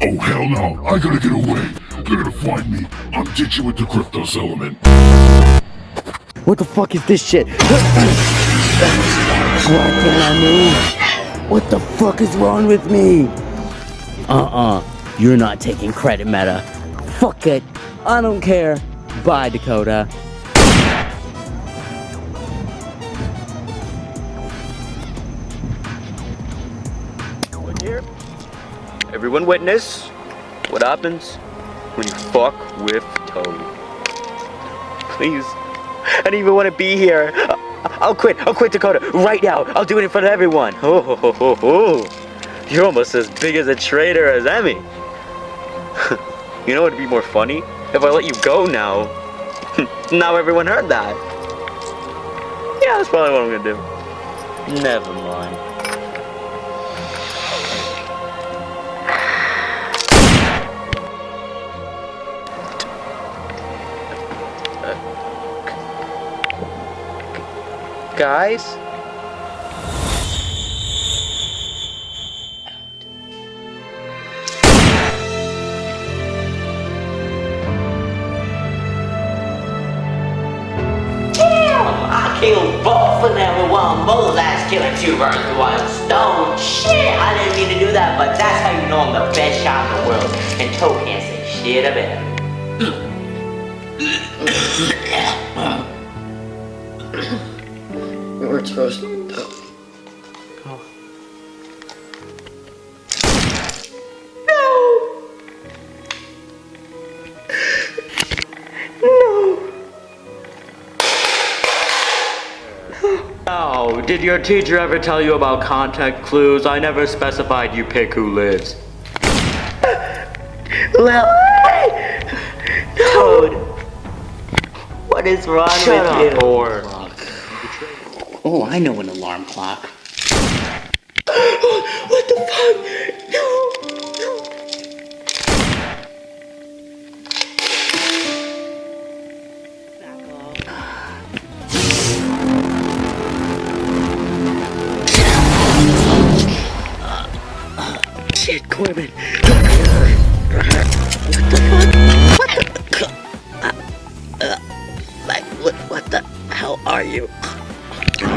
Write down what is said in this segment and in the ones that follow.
Oh hell no, I gotta get away. They're gonna find me. I'm ditching with the Kryptos element. What the fuck is this shit? Why can't I move? What the fuck is wrong with me? You're not taking credit, Meta. Fuck it. I don't care. Bye, Dakota. Here. Everyone witness what happens when you fuck with Toad. Please. I don't even want to be here. I'll quit, Dakota, right now. I'll do it in front of everyone. Oh. You're almost as big as a traitor as Emmy. You know what would be more funny? If I let you go now. Now everyone heard that. Yeah, that's probably what I'm gonna do. Never mind. Guys? I killed both of them with one bullseye, killing two birds with one stone. Shit, I didn't mean to do that, but that's how you know I'm the best shot in the world. And Toe can't say shit about it. We're supposed to go. Oh, did your teacher ever tell you about contact clues? I never specified you pick who lives. Toad, what is wrong with you? Whore. Oh, I know an alarm clock. What the fuck? No. Shit, Corbin. What the hell are you?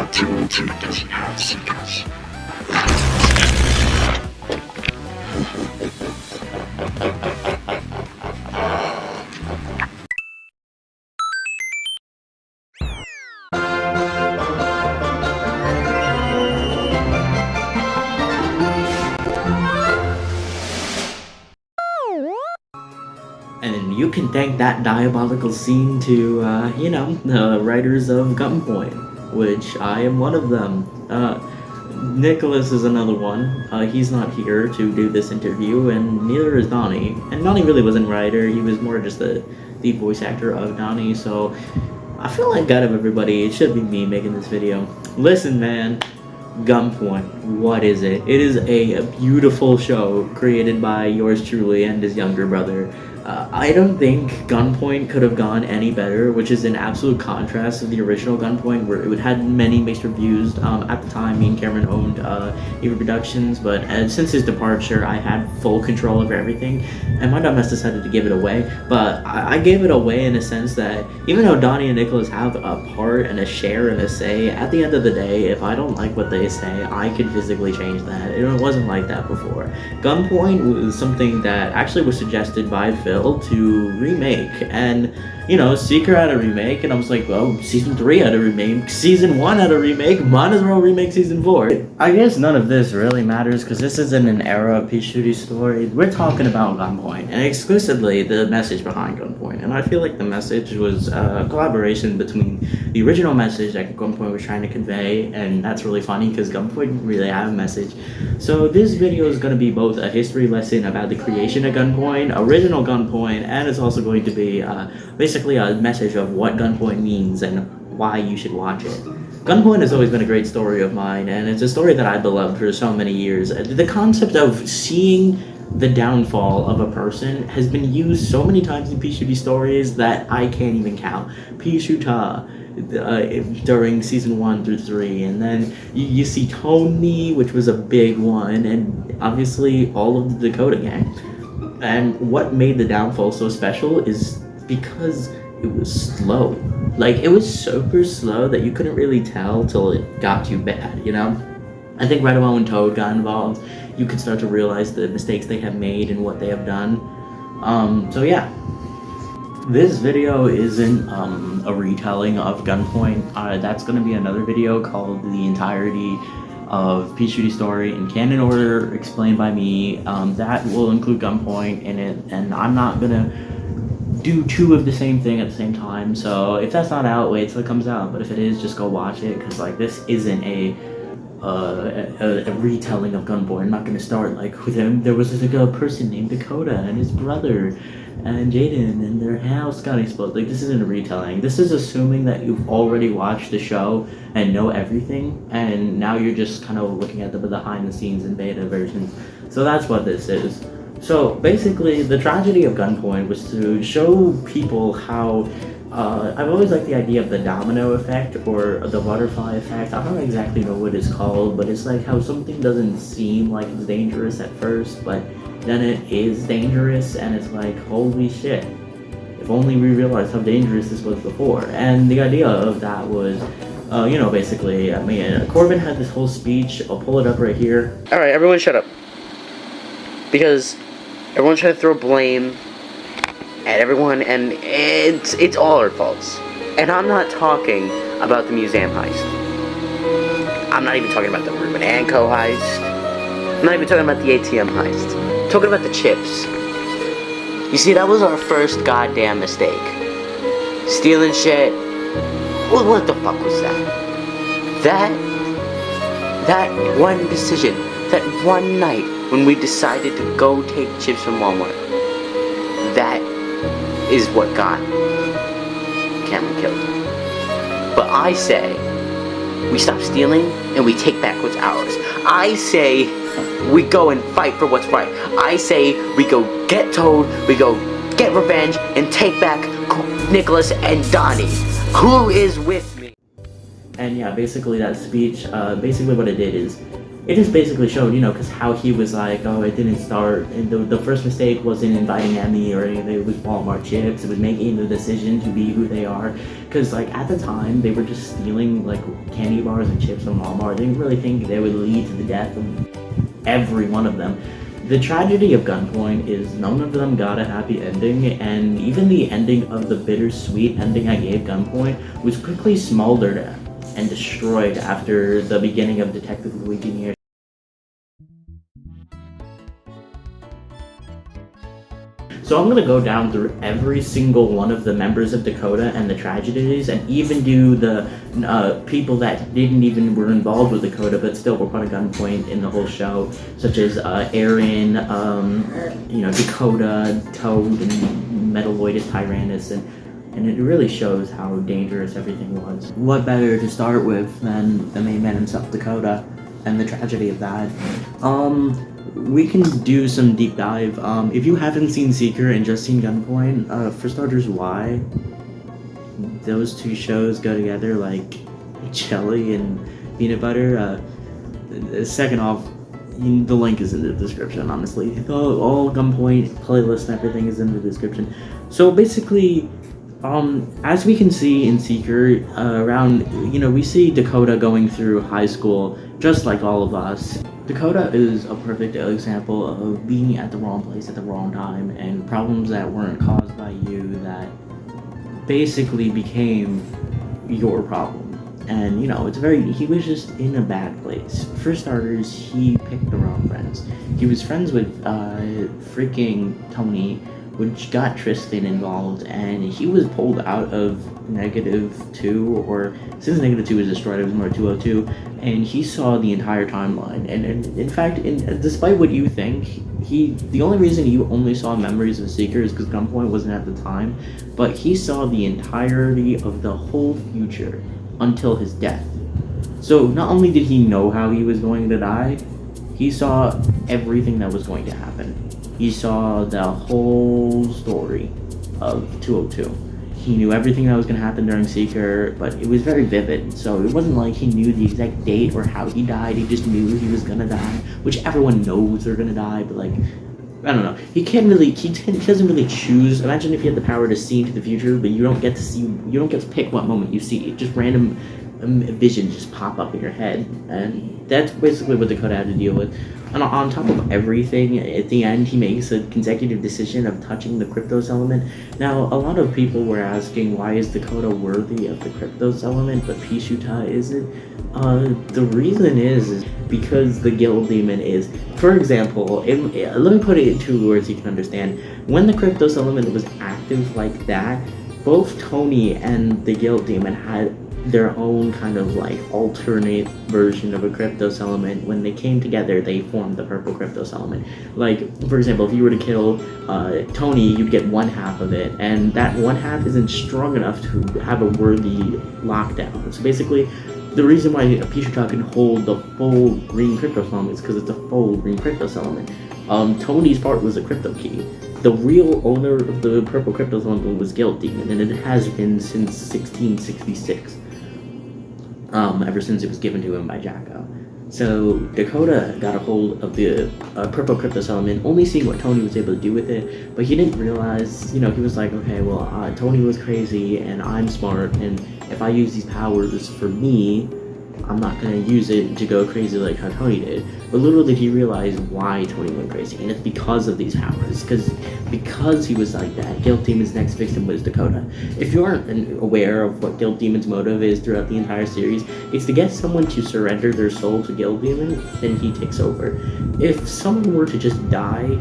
TNT doesn't have secrets. And you can thank that diabolical scene to, the writers of Gunpoint, which I am one of them. Nicholas is another one. He's not here to do this interview, and neither is Donnie. And Donnie really wasn't a writer, he was more just the voice actor of Donnie, so I feel like out of everybody, it should be me making this video. Listen, man. Gunpoint, what is it? It is a beautiful show created by yours truly and his younger brother. I don't think Gunpoint could have gone any better, which is an absolute contrast to the original Gunpoint, where it had many mixed reviews. At the time, me and Cameron owned Eva Productions, but since his departure, I had full control over everything, and my dumbass decided to give it away. But I gave it away in a sense that even though Donnie and Nicholas have a part and a share and a say, at the end of the day, if I don't like what they say, I can physically change that. It wasn't like that before. Gunpoint was something that actually was suggested by Phil to remake, and Seeker had a remake, and I was like, well, season 3 had a remake, season 1 had a remake, might as well remake season 4. I guess none of this really matters because this isn't an era of Peach Judy story. We're talking about Gunpoint, and exclusively the message behind Gunpoint, and I feel like the message was a collaboration between the original message that Gunpoint was trying to convey, and that's really funny because Gunpoint didn't really have a message. So this video is going to be both a history lesson about the creation of Gunpoint, original Gunpoint, and it's also going to be basically a message of what Gunpoint means and why you should watch it. Gunpoint has always been a great story of mine, and it's a story that I've beloved for so many years. The concept of seeing the downfall of a person has been used so many times in Peach Judy stories that I can't even count. Pichuta, during season 1 through 3, and then you see Tony, which was a big one, and obviously all of the Dakota gang. And what made the downfall so special is because it was slow. Like, it was super slow that you couldn't really tell till it got too bad, you know? I think right around when Toad got involved, you could start to realize the mistakes they have made and what they have done. So yeah. This video isn't a retelling of Gunpoint. That's going to be another video called The Entirety of Peach Judy's Story in canon order, explained by me. That will include Gunpoint in it, and I'm not going to do two of the same thing at the same time. So if that's not out, wait till it comes out. But if it is, just go watch it, because like this isn't a retelling of Gunpoint. I'm not going to start like with him. There was like a person named Dakota and his brother and Jaden and their house got exploded. Like, this isn't a retelling. This is assuming that you've already watched the show and know everything, and now you're just kind of looking at the behind the scenes and beta versions. So that's what this is. So basically, the tragedy of Gunpoint was to show people how I've always liked the idea of the domino effect or the butterfly effect. I don't exactly know what it's called, but it's like how something doesn't seem like it's dangerous at first, but then it is dangerous, and it's like, holy shit. If only we realized how dangerous this was before. And the idea of that was, basically, I mean, Corbin had this whole speech. I'll pull it up right here. Alright, everyone shut up. Because everyone's trying to throw blame at everyone, and it's all our faults. And I'm not talking about the museum heist. I'm not even talking about the Ruben & Co. heist. I'm not even talking about the ATM heist. I'm talking about the chips. You see, that was our first goddamn mistake. Stealing shit. Well, what the fuck was that? That one decision, that one night when we decided to go take chips from Walmart, that is what got Cameron killed. But I say we stop stealing and we take back what's ours. I say we go and fight for what's right. I say we go get Toad, we go get revenge, and take back Nicholas and Donnie. Who is with me? And yeah, basically that speech, basically what it did is, it just basically showed, because how he was like, oh, it didn't start, and the first mistake wasn't inviting Emmy or anything, it was Walmart chips, it was making the decision to be who they are, because like at the time, they were just stealing like candy bars and chips from Walmart. They didn't really think they would lead to the death of every one of them. The tragedy of Gunpoint is none of them got a happy ending, and even the ending of the bittersweet ending I gave Gunpoint was quickly smoldered and destroyed after the beginning of Detective Luigi Near. So I'm going to go down through every single one of the members of Dakota and the tragedies, and even do the people that were involved with Dakota but still were part of Gunpoint in the whole show, such as Aaron, Dakota, Toad, and Metalloidus Tyrannus, and it really shows how dangerous everything was. What better to start with than the main man himself, Dakota, and the tragedy of that. We can do some deep dive. If you haven't seen Seeker and just seen Gunpoint, for starters, why? Those two shows go together like jelly and peanut butter. Second off, the link is in the description, honestly. All Gunpoint playlist and everything is in the description. So basically, as we can see in Seeker, we see Dakota going through high school just like all of us. Dakota is a perfect example of being at the wrong place at the wrong time, and problems that weren't caused by you that basically became your problem. And he was just in a bad place. For starters, he picked the wrong friends. He was friends with freaking Tony, which got Tristan involved, and he was pulled out of -2, or since -2 was destroyed, it was more 202, and he saw the entire timeline. And in fact, despite what you think, the only reason you only saw memories of Seeker is because Gunpoint wasn't at the time, but he saw the entirety of the whole future until his death. So not only did he know how he was going to die, he saw everything that was going to happen. He saw the whole story of 202. He knew everything that was going to happen during Seeker, but it was very vivid. So it wasn't like he knew the exact date or how he died. He just knew he was going to die, which everyone knows they're going to die, but I don't know. He doesn't really choose. Imagine if you had the power to see into the future, but you don't get to pick what moment you see. Just random visions just pop up in your head, and that's basically what Dakota had to deal with. And on top of everything, at the end, he makes a consecutive decision of touching the Cryptos element. Now, a lot of people were asking, why is Dakota worthy of the Cryptos element, but Pishuta isn't? The reason is because the Guild Demon is, for example, let me put it into words you can understand. When the Cryptos element was active like that, both Tony and the Guild Demon had their own kind of like alternate version of a Cryptos element. When they came together, they formed the purple Cryptos element. Like, for example, if you were to kill Tony, you'd get one half of it, and that one half isn't strong enough to have a worthy lockdown. So basically, the reason why Pishuta can hold the full green Cryptos element is because it's a full green Cryptos element. Tony's part was a Crypto Key. The real owner of the purple Cryptos element was Guild Demon, and it has been since 1666. Ever since it was given to him by Jacko. So Dakota got a hold of the purple Cryptos element, only seeing what Tony was able to do with it, but he didn't realize, he was like, okay, well, Tony was crazy, and I'm smart, and if I use these powers for me, I'm not going to use it to go crazy like how Tony did. But little did he realize why Tony went crazy, and it's because of these powers. Because he was like that, Guild Demon's next victim was Dakota. If you aren't aware of what Guild Demon's motive is throughout the entire series, it's to get someone to surrender their soul to Guild Demon, then he takes over. If someone were to just die,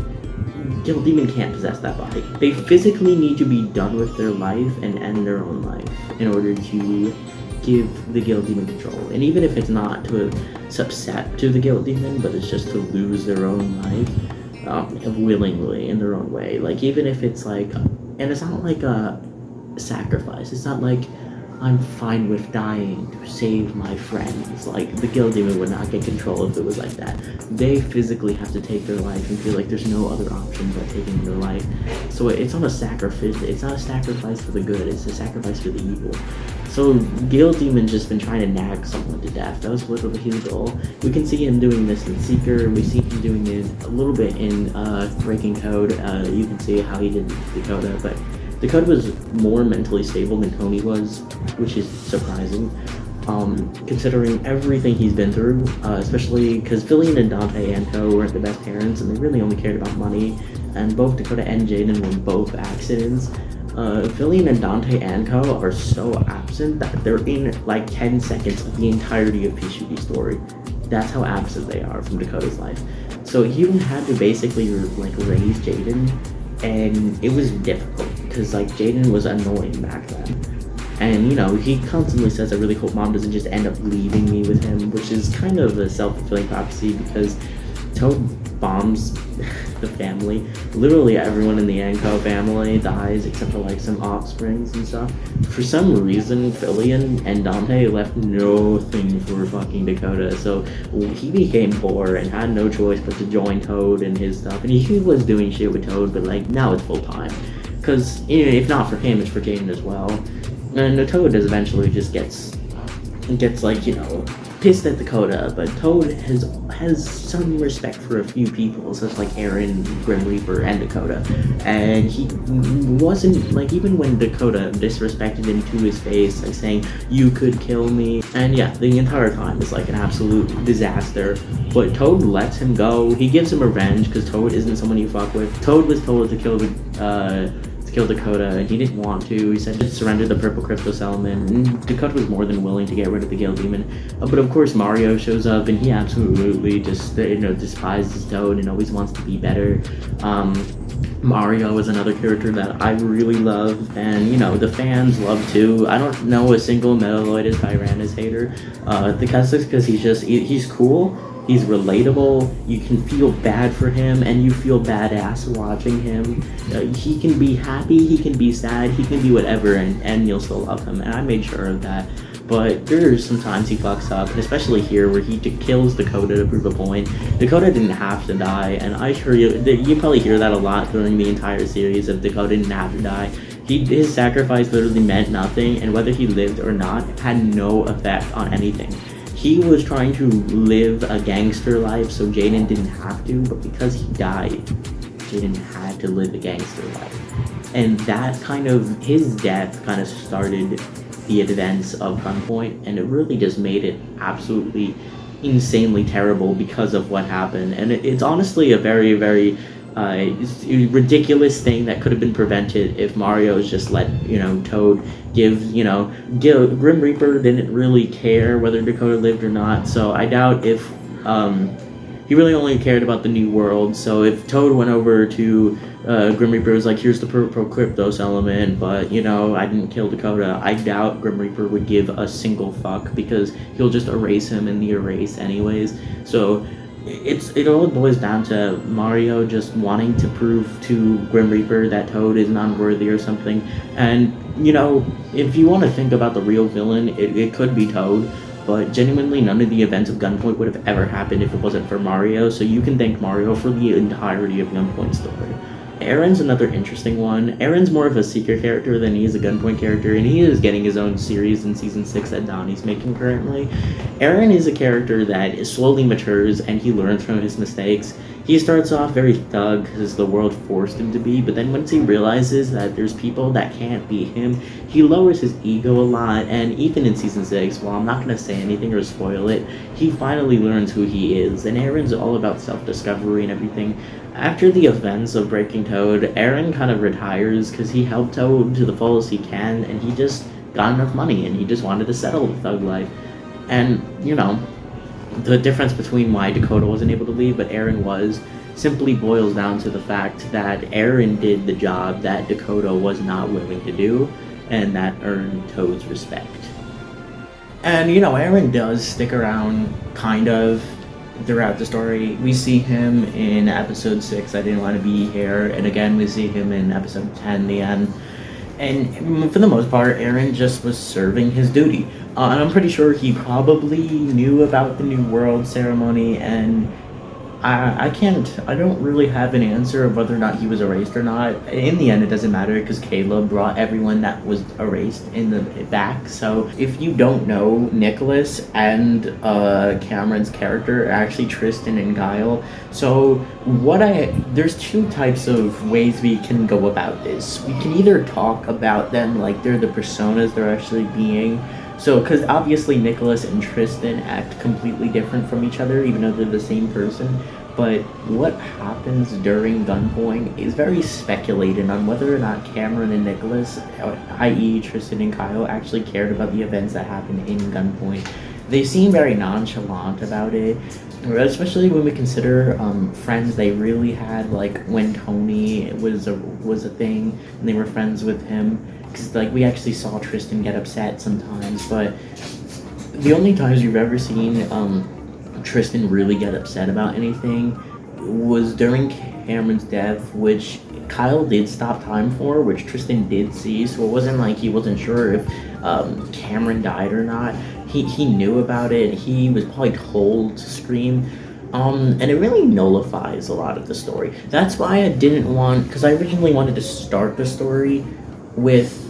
Guild Demon can't possess that body. They physically need to be done with their life and end their own life in order to give the Guild Demon control. And even if it's not to subset to the Guild Demon, but it's just to lose their own life willingly in their own way. Like, even if it's like, and it's not like a sacrifice. It's not like, I'm fine with dying to save my friends. Like, the Guild Demon would not get control if it was like that. They physically have to take their life and feel like there's no other option but taking their life. So it's not a sacrifice. It's not a sacrifice for the good. It's a sacrifice for the evil. So Guild Demon's just been trying to nag someone to death. That was literally his goal. We can see him doing this in Seeker. We see him doing it a little bit in Breaking Code. You can see how he did Dakota, but Dakota was more mentally stable than Tony was, which is surprising, considering everything he's been through, especially because Fillion and Dante and Co weren't the best parents, and they really only cared about money, and both Dakota and Jaden were both accidents. Fillion and Dante and Co are so absent that they're in like 10 seconds of the entirety of P-Shooty's story. That's how absent they are from Dakota's life. So he had to basically like raise Jaden, and it was difficult because like Jaden was annoying back then. And he constantly says, I really hope mom doesn't just end up leaving me with him, which is kind of a self-fulfilling prophecy because Toad bombs the family. Literally everyone in the Anko family dies except for like some offsprings and stuff. For some reason, Fillion and Dante left nothing for fucking Dakota, so he became poor and had no choice but to join Toad and his stuff. And he was doing shit with Toad, but like now it's full time. Because if not for him, it's for Jaden as well. And Toad eventually just gets like, pissed at Dakota, but Toad has some respect for a few people, such like Aaron, Grim Reaper, and Dakota. And he wasn't, like, even when Dakota disrespected him to his face, like saying, you could kill me. And yeah, the entire time is like an absolute disaster. But Toad lets him go. He gives him revenge, because Toad isn't someone you fuck with. Toad was told to kill Dakota, and he didn't want to. He said to surrender the purple Cryptos element, and Dakota was more than willing to get rid of the Guild Demon. But of course Mario shows up, and he absolutely just despises Toad and always wants to be better. Mario is another character that I really love, and the fans love too. I don't know a single Metalloidus Tyrannus hater. Because he's cool. He's relatable, you can feel bad for him, and you feel badass watching him. He can be happy, he can be sad, he can be whatever, and you'll still love him, and I made sure of that. But there's sometimes he fucks up, and especially here where he kills Dakota to prove a point. Dakota didn't have to die, and I assure you, you probably hear that a lot during the entire series of Dakota didn't have to die. His sacrifice literally meant nothing, and whether he lived or not had no effect on anything. He was trying to live a gangster life so Jaden didn't have to, but because he died, didn't have to live a gangster life. And that kind of, his death kind of started the events of Gunpoint, and it really just made it absolutely insanely terrible because of what happened. And it's honestly a very, very ridiculous thing that could have been prevented if Mario's just let, Toad Grim Reaper didn't really care whether Dakota lived or not, so I doubt if, he really only cared about the new world. So if Toad went over to Grim Reaper was like, here's the purple Cryptos element, but I didn't kill Dakota, I doubt Grim Reaper would give a single fuck, because he'll just erase him in the erase anyways. So it all boils down to Mario just wanting to prove to Grim Reaper that Toad is non-worthy or something. And if you want to think about the real villain, it could be Toad. But genuinely, none of the events of Gunpoint would have ever happened if it wasn't for Mario, so you can thank Mario for the entirety of Gunpoint's story. Aaron's another interesting one. Aaron's more of a Seeker character than he is a Gunpoint character, and he is getting his own series in Season 6 that Donnie's making currently. Aaron is a character that slowly matures, and he learns from his mistakes. He starts off very thug, because the world forced him to be, but then once he realizes that there's people that can't beat him, he lowers his ego a lot, and even in Season 6, while I'm not going to say anything or spoil it, he finally learns who he is, and Aaron's all about self-discovery and everything. After the events of Breaking Toad, Aaron kind of retires because he helped Toad to the fullest he can, and he just got enough money, and he just wanted to settle the thug life. And, the difference between why Dakota wasn't able to leave, but Aaron was, simply boils down to the fact that Aaron did the job that Dakota was not willing to do, and that earned Toad's respect. And, Aaron does stick around, kind of, throughout the story. We see him in episode 6, I Didn't Want to Be Here, and again we see him in episode 10, the end. And for the most part, Aaron just was serving his duty. And I'm pretty sure he probably knew about the New World ceremony, and I don't really have an answer of whether or not he was erased or not. In the end, it doesn't matter, because Caleb brought everyone that was erased in the back. So if you don't know, Nicholas and Cameron's character are actually Tristan and Kyle. So there's two types of ways we can go about this. We can either talk about them like they're the personas they're actually being. So, because obviously Nicholas and Tristan act completely different from each other, even though they're the same person. But what happens during Gunpoint is very speculated on whether or not Cameron and Nicholas, i.e. Tristan and Kyle, actually cared about the events that happened in Gunpoint. They seem very nonchalant about it, especially when we consider friends they really had, like when Tony was a thing and they were friends with him. Because we actually saw Tristan get upset sometimes, but the only times we've ever seen Tristan really get upset about anything was during Cameron's death, which Kyle did stop time for, which Tristan did see, so it wasn't like he wasn't sure if Cameron died or not. He knew about it, he was probably told to scream. And it really nullifies a lot of the story. That's why I didn't want, because I originally wanted to start the story with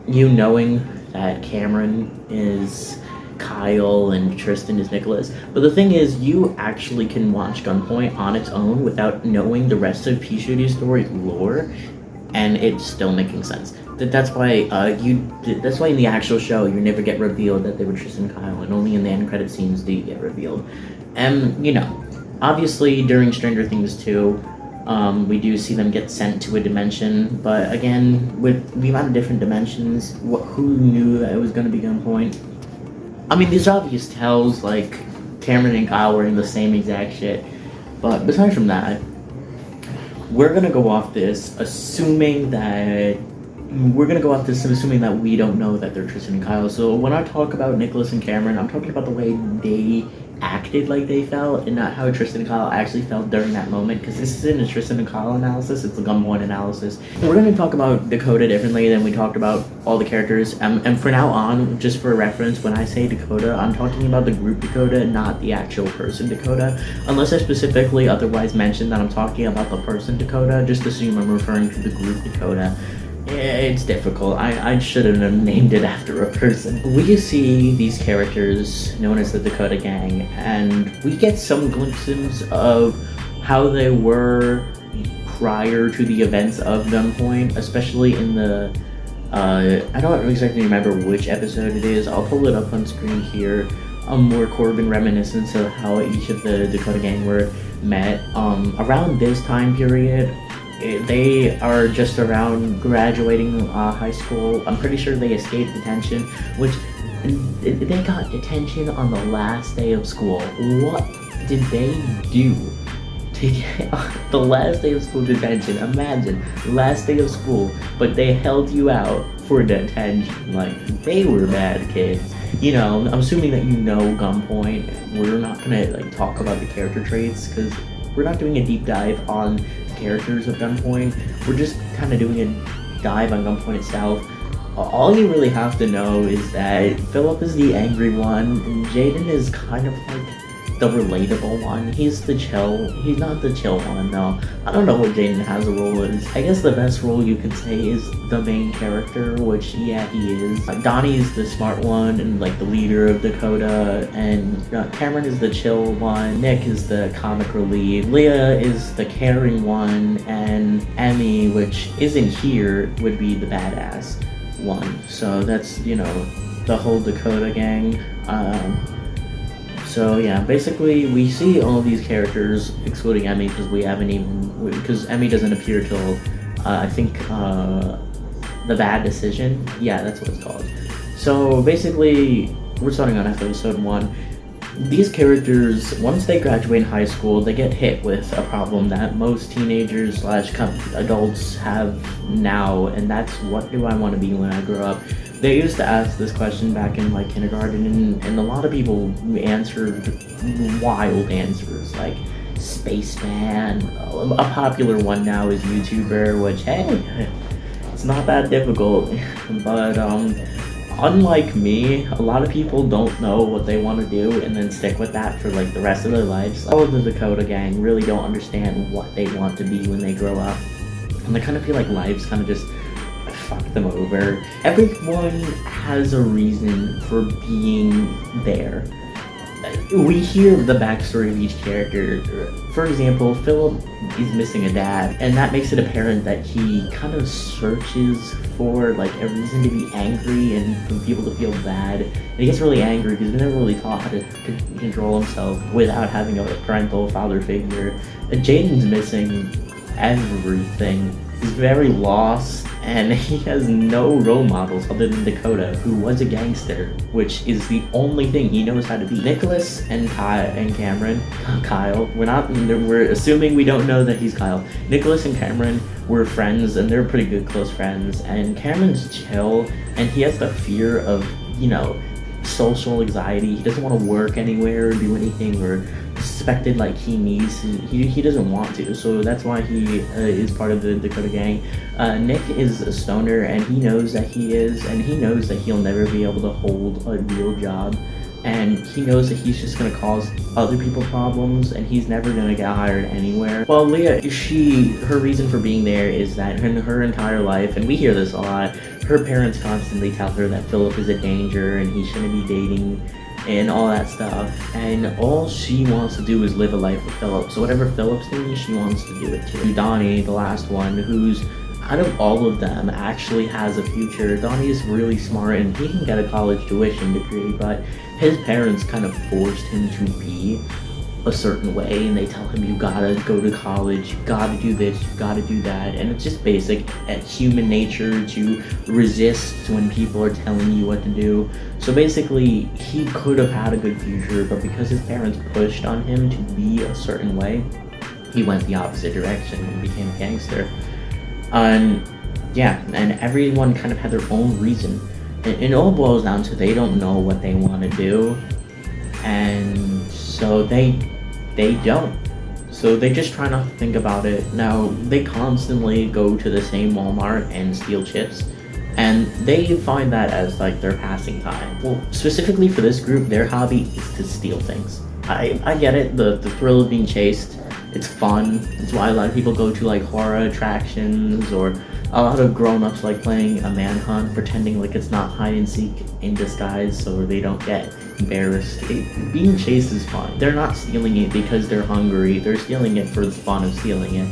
you knowing that Cameron is Kyle and Tristan is Nicholas. But the thing is, you actually can watch Gunpoint on its own without knowing the rest of P-Shooty's story lore, and it's still making sense. That's why that's why in the actual show you never get revealed that they were Tristan and Kyle, and only in the end credit scenes do you get revealed. And obviously during Stranger Things 2, we do see them get sent to a dimension, but again, with the amount of different dimensions, who knew that it was going to be Gunpoint? I mean, there's obvious tells, like Cameron and Kyle were in the same exact shit, but besides from that, we're going to go off this assuming that we don't know that they're Tristan and Kyle. So when I talk about Nicholas and Cameron, I'm talking about the way they acted like they felt, and not how Tristan and Kyle actually felt during that moment, because this isn't a Tristan and Kyle analysis, it's a Gunpoint analysis. We're going to talk about Dakota differently than we talked about all the characters, and for now on, just for reference, when I say Dakota, I'm talking about the group Dakota, not the actual person Dakota. Unless I specifically otherwise mention that I'm talking about the person Dakota, just assume I'm referring to the group Dakota. It's difficult. I shouldn't have named it after a person. We see these characters known as the Dakota Gang, and we get some glimpses of how they were prior to the events of Gunpoint, especially in the I don't exactly remember which episode it is. I'll pull it up on screen here. Where Corbin reminiscence of how each of the Dakota gang were met. Around this time period, they are just around graduating high school. I'm pretty sure they escaped detention, which they got detention on the last day of school. What did they do to get the last day of school detention? Imagine, last day of school, but they held you out for detention. Like, they were bad kids. You know, I'm assuming that you know Gunpoint. We're not gonna like talk about the character traits because we're not doing a deep dive on the characters of Gunpoint. We're just kind of doing a dive on Gunpoint itself. All you really have to know is that Philip is the angry one, and Jaden is kind of like the relatable one. He's the chill. He's not the chill one, though. I don't know what Jaden has a role is. I guess the best role you could say is the main character, which, yeah, he is. Donnie is the smart one and, like, the leader of Dakota, and Cameron is the chill one. Nick is the comic relief. Leah is the caring one, and Emmy, which isn't here, would be the badass one. So that's, you know, the whole Dakota gang. So yeah, basically we see all these characters, excluding Emmy, because Emmy doesn't appear till I think The Bad Decision. Yeah, that's what it's called. So basically, we're starting on episode 1. These characters, once they graduate high school, they get hit with a problem that most teenagers / adults have now, and that's, what do I want to be when I grow up? They used to ask this question back in like kindergarten, and a lot of people answered wild answers like spaceman. A popular one now is YouTuber, which, hey, it's not that difficult. But unlike me, a lot of people don't know what they want to do and then stick with that for like the rest of their lives. All of the Dakota gang really don't understand what they want to be when they grow up, and they kind of feel like life's kind of just fuck them over. Everyone has a reason for being there. We hear the backstory of each character. For example, Philip is missing a dad, and that makes it apparent that he kind of searches for like a reason to be angry and for people to feel bad. And he gets really angry because he's never really taught how to control himself without having a parental father figure. Jaden's missing everything. He's very lost, and he has no role models other than Dakota, who was a gangster, which is the only thing he knows how to be. Nicholas and Cameron, Kyle, we're assuming we don't know that he's Kyle. Nicholas and Cameron were friends, and they're pretty good close friends, and Cameron's chill, and he has the fear of, you know, social anxiety. He doesn't want to work anywhere or do anything or suspected like he needs. He doesn't want to, so that's why he is part of the Dakota gang. Nick is a stoner, and he knows that he is, and he knows that he'll never be able to hold a real job, and he knows that he's just going to cause other people problems, and he's never going to get hired anywhere. Well, Leah, her reason for being there is that in her entire life, and we hear this a lot, her parents constantly tell her that Philip is a danger and he shouldn't be dating and all that stuff, and all she wants to do is live a life with Philip. So whatever Philip's doing, she wants to do it too. Donnie, the last one, who's out of all of them actually has a future. Donnie is really smart and he can get a college tuition degree, but his parents kind of forced him to be a certain way, and they tell him, you gotta go to college, you gotta do this, you gotta do that, and it's just basic human nature to resist when people are telling you what to do. So basically, he could have had a good future, but because his parents pushed on him to be a certain way, he went the opposite direction and became a gangster. Yeah, and everyone kind of had their own reason. It all boils down to they don't know what they want to do, and so they don't. So they just try not to think about it. Now, they constantly go to the same Walmart and steal chips, and they find that as like their passing time. Well, specifically for this group, their hobby is to steal things. I get it, the thrill of being chased, it's fun. It's why a lot of people go to like horror attractions, or a lot of grown-ups like playing a manhunt, pretending like it's not hide and seek in disguise so they don't get embarrassed. Being chased is fun. They're not stealing it because they're hungry. They're stealing it for the fun of stealing it.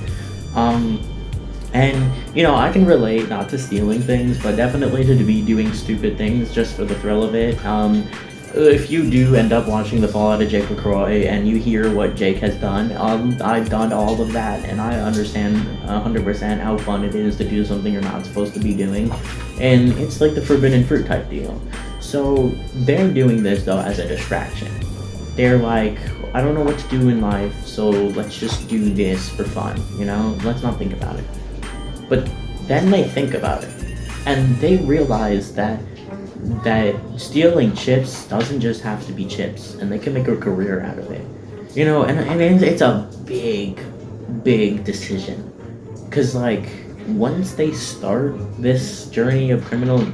And, I can relate not to stealing things, but definitely to be doing stupid things just for the thrill of it. If you do end up watching The Fallout of Jake LaCroix and you hear what Jake has done, I've done all of that, and I understand 100% how fun it is to do something you're not supposed to be doing. And it's like the forbidden fruit type deal. So they're doing this, though, as a distraction. They're like, I don't know what to do in life, so let's just do this for fun, Let's not think about it. But then they think about it, and they realize that stealing chips doesn't just have to be chips, and they can make a career out of it. And it's a big decision. Because, once they start this journey of criminal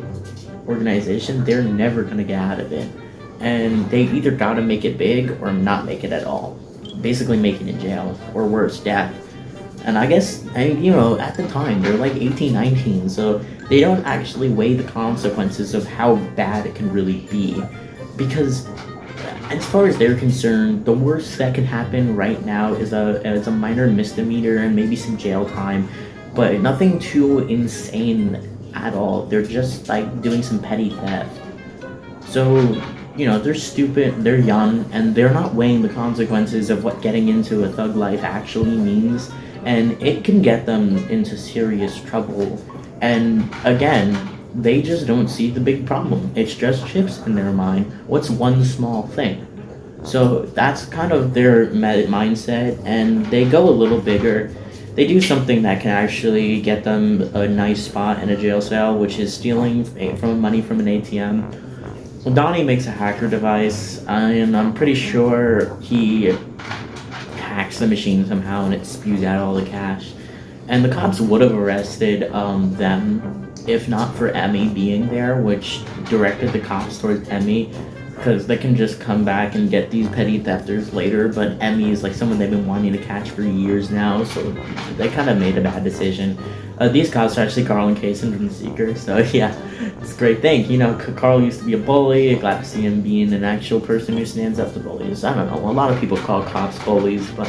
organization, they're never going to get out of it. And they either got to make it big or not make it at all. Basically make it in jail, or worse, death. And I guess, at the time, they're like 18, 19, so they don't actually weigh the consequences of how bad it can really be. Because, as far as they're concerned, the worst that can happen right now is a minor misdemeanor and maybe some jail time, but nothing too insane at all. They're just, doing some petty theft. So, they're stupid, they're young, and they're not weighing the consequences of what getting into a thug life actually means. And it can get them into serious trouble. And again, they just don't see the big problem. It's just chips in their mind. What's one small thing? So that's kind of their mindset, and they go a little bigger. They do something that can actually get them a nice spot in a jail cell, which is stealing money from an ATM. Well, Donnie makes a hacker device, and I'm pretty sure he hacks the machine somehow and it spews out all the cash. And the cops would have arrested them if not for Emmy being there, which directed the cops towards Emmy, because they can just come back and get these petty thefters later. But Emmy is someone they've been wanting to catch for years now, so they kind of made a bad decision. These cops are actually Carl and Kaysen from The Seeker, so yeah, it's a great thing. Carl used to be a bully. Glad to see him being an actual person who stands up to bullies. I don't know, a lot of people call cops bullies, but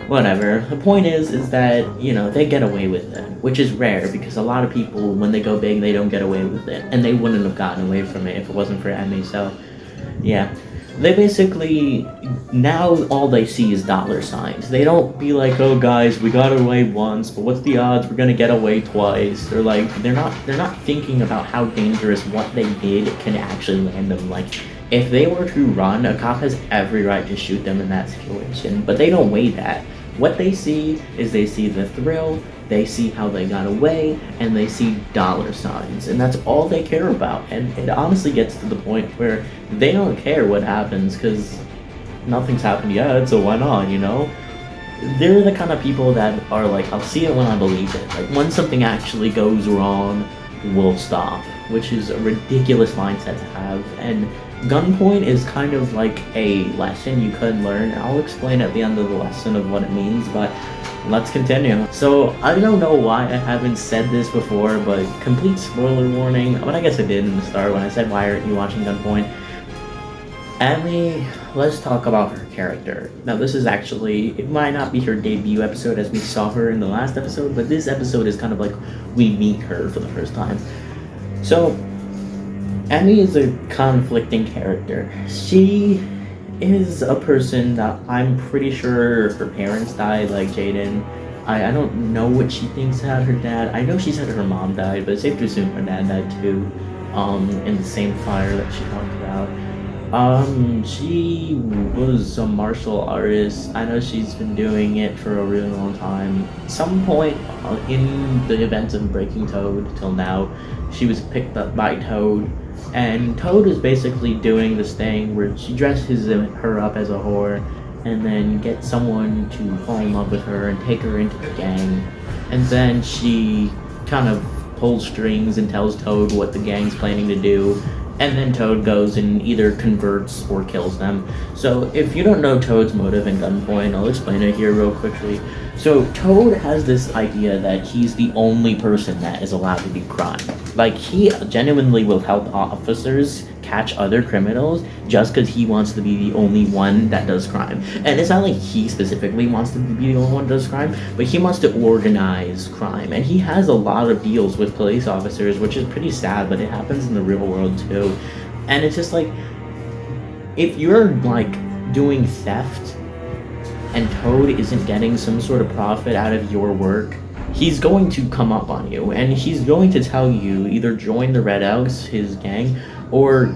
whatever. The point is that, they get away with it, which is rare, because a lot of people, when they go big, they don't get away with it, and they wouldn't have gotten away from it if it wasn't for Emmy, so yeah. They basically, now all they see is dollar signs. They don't be like, oh guys, we got away once, but what's the odds we're gonna get away twice? They're not thinking about how dangerous what they did can actually land them. If they were to run, a cop has every right to shoot them in that situation, but they don't weigh that. What they see is they see the thrill, they see how they got away, and they see dollar signs, and that's all they care about. And it honestly gets to the point where they don't care what happens, because nothing's happened yet, so why not, They're the kind of people that are I'll see it when I believe it. When something actually goes wrong, we'll stop, which is a ridiculous mindset to have. And Gunpoint is kind of like a lesson you could learn. I'll explain at the end of the lesson of what it means, but let's continue. So, I don't know why I haven't said this before, but complete spoiler warning. But I guess I did in the start when I said, why aren't you watching Gunpoint? Emmy, let's talk about her character. Now, this is actually, it might not be her debut episode as we saw her in the last episode, but this episode is kind of we meet her for the first time. So, Emmy is a conflicting character. She is a person that I'm pretty sure her parents died, like Jaden. I don't know what she thinks had her dad. I know she said her mom died, but it's safe to assume her dad died too, in the same fire that she talked about. She was a martial artist. I know she's been doing it for a really long time. At some point in the events of Breaking Toad till now, she was picked up by Toad. And Toad is basically doing this thing where she dresses her up as a whore and then gets someone to fall in love with her and take her into the gang. And then she kind of pulls strings and tells Toad what the gang's planning to do. And then Toad goes and either converts or kills them. So if you don't know Toad's motive in Gunpoint, I'll explain it here real quickly. So Toad has this idea that he's the only person that is allowed to do crime. Like, he genuinely will help officers catch other criminals just because he wants to be the only one that does crime. And it's not like he specifically wants to be the only one that does crime, but he wants to organize crime. And he has a lot of deals with police officers, which is pretty sad, but it happens in the real world too. And it's just like, if you're like doing theft and Toad isn't getting some sort of profit out of your work, he's going to come up on you, and he's going to tell you either join the Red Elks, his gang, or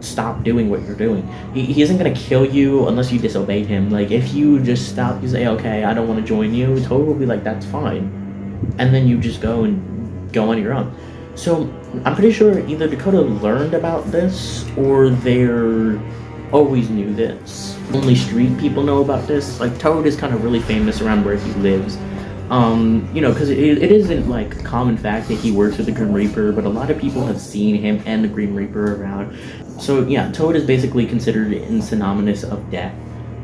stop doing what you're doing. He isn't going to kill you unless you disobey him. Like, if you just stop, you say, okay, I don't want to join you, Toad will be like, that's fine. And then you just go on your own. So, I'm pretty sure either Dakota learned about this, or they're always knew this. Only street people know about this. Like, Toad is kind of really famous around where he lives. You know, because it isn't like a common fact that he works with the Grim Reaper, but a lot of people have seen him and the Grim Reaper around. So yeah, Toad is basically considered synonymous of death.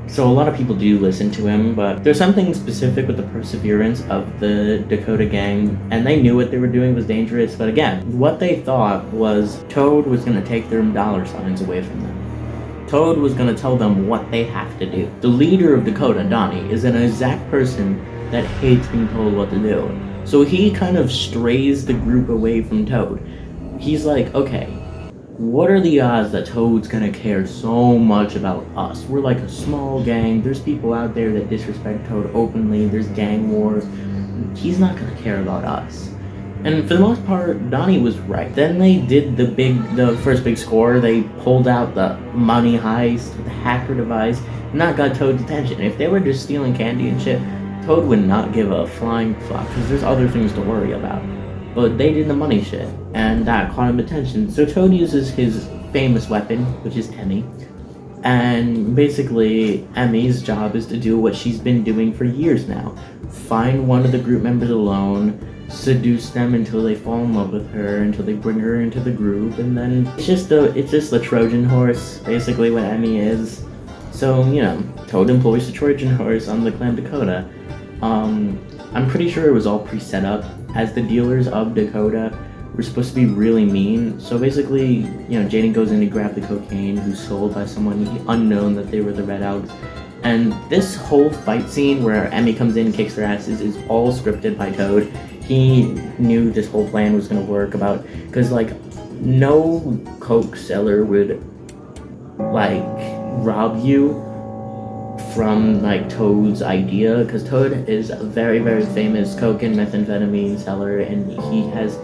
So a lot of people do listen to him, but there's something specific with the perseverance of the Dakota gang, and they knew what they were doing was dangerous, but again, what they thought was Toad was going to take their dollar signs away from them. Toad was going to tell them what they have to do. The leader of Dakota, Donnie, is an exact person that hates being told what to do. So he kind of strays the group away from Toad. He's like, okay, what are the odds that Toad's gonna care so much about us? We're like a small gang, there's people out there that disrespect Toad openly, there's gang wars. He's not gonna care about us. And for the most part, Donnie was right. Then they did the first big score. They pulled out the money heist, the hacker device, and that got Toad's attention. If they were just stealing candy and shit, Toad would not give a flying fuck, because there's other things to worry about. But they did the money shit, and that caught him attention. So Toad uses his famous weapon, which is Emmy. And basically, Emmy's job is to do what she's been doing for years now. Find one of the group members alone, seduce them until they fall in love with her, until they bring her into the group, and then it's just the Trojan horse, basically what Emmy is. So, you know, Toad employs the Trojan horse on the Clan Dakota. I'm pretty sure it was all pre-set up, as the dealers of Dakota were supposed to be really mean. So basically, you know, Jaden goes in to grab the cocaine, who's sold by someone unknown that they were the Red Elks. And this whole fight scene where Emmy comes in and kicks their asses is all scripted by Toad. He knew this whole plan was gonna work because like, no coke seller would like rob you from like Toad's idea, because Toad is a very, very famous coke and methamphetamine seller, and he has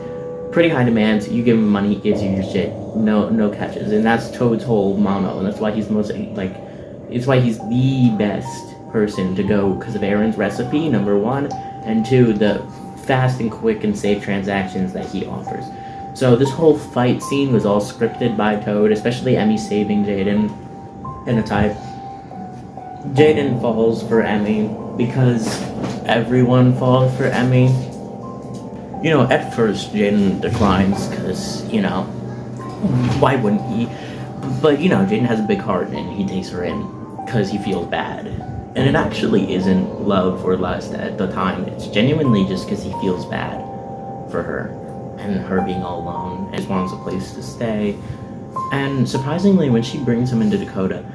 pretty high demands. You give him money, he gives you your shit, no catches, and that's Toad's whole motto, and that's why he's it's why he's the best person to go, because of Aaron's recipe, number one, and two, the fast and quick and safe transactions that he offers. So this whole fight scene was all scripted by Toad, especially Emmy saving Jaden in a tie. Jaden falls for Emmy because everyone falls for Emmy. You know, at first Jaden declines because, you know, why wouldn't he? But, you know, Jaden has a big heart and he takes her in because he feels bad. And it actually isn't love or lust at the time. It's genuinely just because he feels bad for her and her being all alone and just wants a place to stay. And surprisingly, when she brings him into Dakota,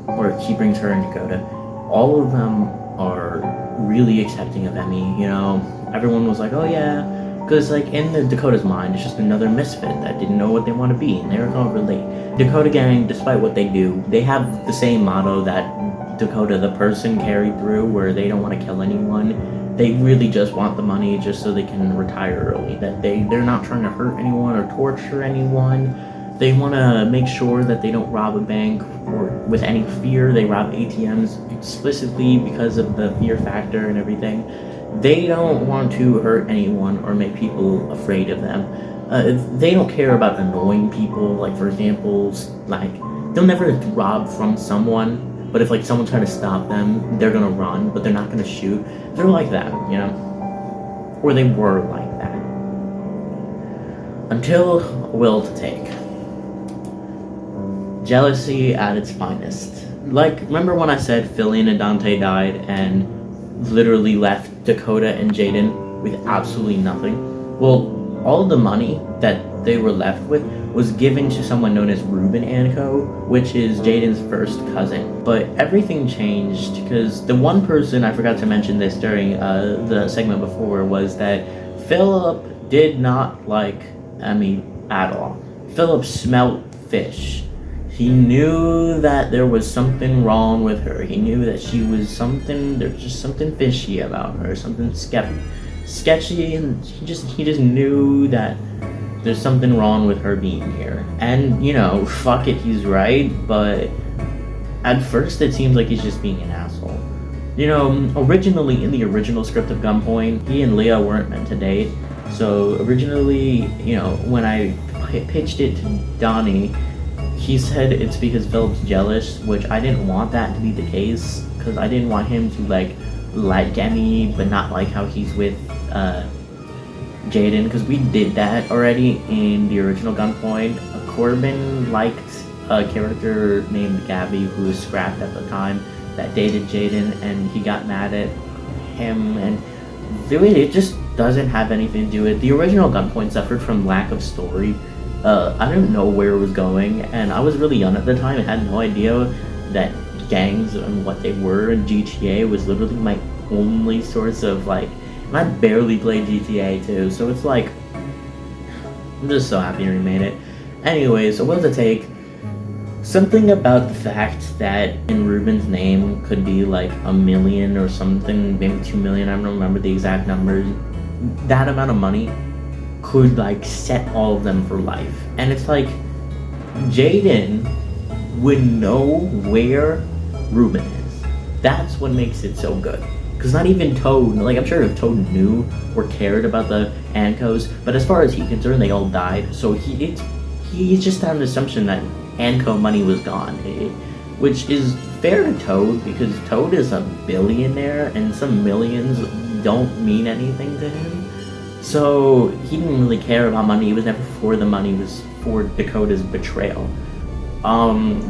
or he brings her in Dakota, all of them are really accepting of Emmy, you know? Everyone was like, oh yeah, because like in the Dakota's mind, it's just another misfit that didn't know what they want to be, and they're gonna relate. Dakota gang, despite what they do, they have the same motto that Dakota the person carried through, where they don't want to kill anyone. They really just want the money just so they can retire early, that they're not trying to hurt anyone or torture anyone. They want to make sure that they don't rob a bank or with any fear. They rob ATMs explicitly because of the fear factor and everything. They don't want to hurt anyone or make people afraid of them. They don't care about annoying people. Like, for example, like, they'll never rob from someone, but if like someone's trying to stop them, they're gonna run, but they're not gonna shoot. They're like that, you know? Or they were like that. Until Will to Take. Jealousy at its finest. Like, remember when I said Philly and Dante died, and literally left Dakota and Jaden with absolutely nothing. Well, all the money that they were left with was given to someone known as Ruben Anco, which is Jaden's first cousin. But everything changed because the one person, I forgot to mention this during the segment before, was that Philip did not like Emmy at all. Philip smelt fish. He knew that there was something wrong with her. He knew that there's just something fishy about her, something sketchy, and he just knew that there's something wrong with her being here. And, fuck it, he's right, but at first it seems like he's just being an asshole. Originally, in the original script of Gunpoint, he and Leah weren't meant to date. So originally, when I pitched it to Donnie, he said it's because Philip's jealous, which I didn't want that to be the case, because I didn't want him to, like Emmy, but not like how he's with, Jaden, because we did that already in the original Gunpoint. Corbin liked a character named Gabby, who was scrapped at the time, that dated Jaden, and he got mad at him, and it just doesn't have anything to do with it. The original Gunpoint suffered from lack of story. I didn't know where it was going, and I was really young at the time and had no idea that gangs and what they were, and GTA was literally my only source of, and I barely played GTA too, so it's I'm just so happy he remade it. Anyway, so what does it take? Something about the fact that in Ruben's name could be $1 million or something, maybe 2 million, I don't remember the exact numbers. That amount of money could set all of them for life. And it's Jaden would know where Ruben is. That's what makes it so good. Because not even Toad, I'm sure if Toad knew or cared about the Ancos, but as far as he's concerned, they all died. So he just had an assumption that Anco money was gone, which is fair to Toad, because Toad is a billionaire and some millions don't mean anything to him. So he didn't really care about money. He was never for the money. It was for Dakota's betrayal,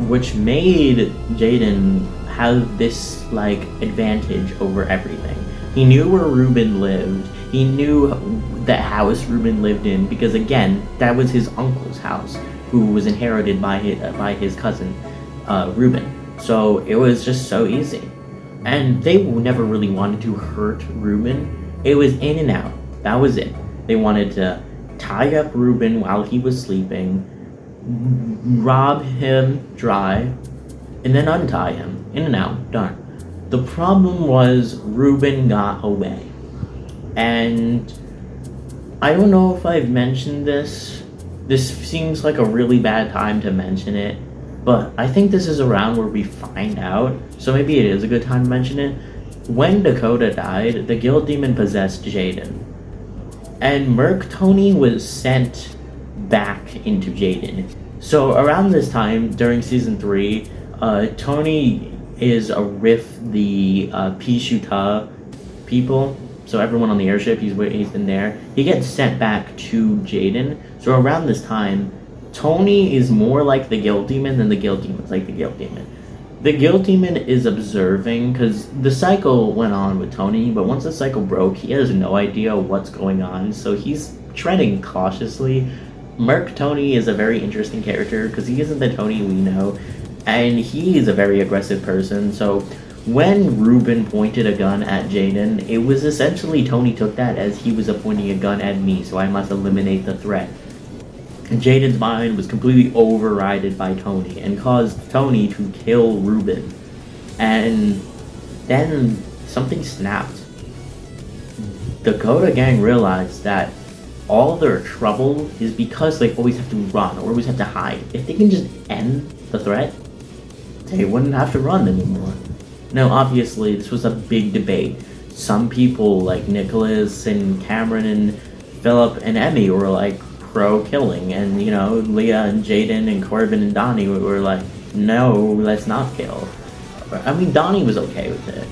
which made Jaden have this advantage over everything. He knew where Ruben lived. He knew the house Ruben lived in, because again, that was his uncle's house, who was inherited by his cousin, Ruben. So it was just so easy. And they never really wanted to hurt Ruben. It was in and out. That was it. They wanted to tie up Ruben while he was sleeping, rob him dry, and then untie him. In and out. Done. The problem was Ruben got away. And I don't know if I've mentioned this. This seems like a really bad time to mention it, but I think this is around where we find out, so maybe it is a good time to mention it. When Dakota died, the Guild Demon possessed Jaden, and Merc Tony was sent back into Jaden. So around this time, during Season 3, Tony is with the Pishuta people, so everyone on the airship, he's in there. He gets sent back to Jaden. So around this time, Tony is more like the Guild Demon than the Guild Demon's like the Guild Demon. The Guild Demon is observing, because the cycle went on with Tony, but once the cycle broke, he has no idea what's going on, so he's treading cautiously. Merc Tony is a very interesting character, because he isn't the Tony we know, and he is a very aggressive person, so when Ruben pointed a gun at Jaden, it was essentially Tony took that as he was pointing a gun at me, so I must eliminate the threat. And Jaden's mind was completely overridden by Tony and caused Tony to kill Ruben. And then something snapped. Dakota gang realized that all their trouble is because they always have to run or always have to hide. If they can just end the threat, they wouldn't have to run anymore. Now, obviously, this was a big debate. Some people, like Nicholas and Cameron and Philip and Emmy, were pro-killing, and, Leah and Jaden and Corbin and Donnie were like, no, let's not kill. I mean, Donnie was okay with it.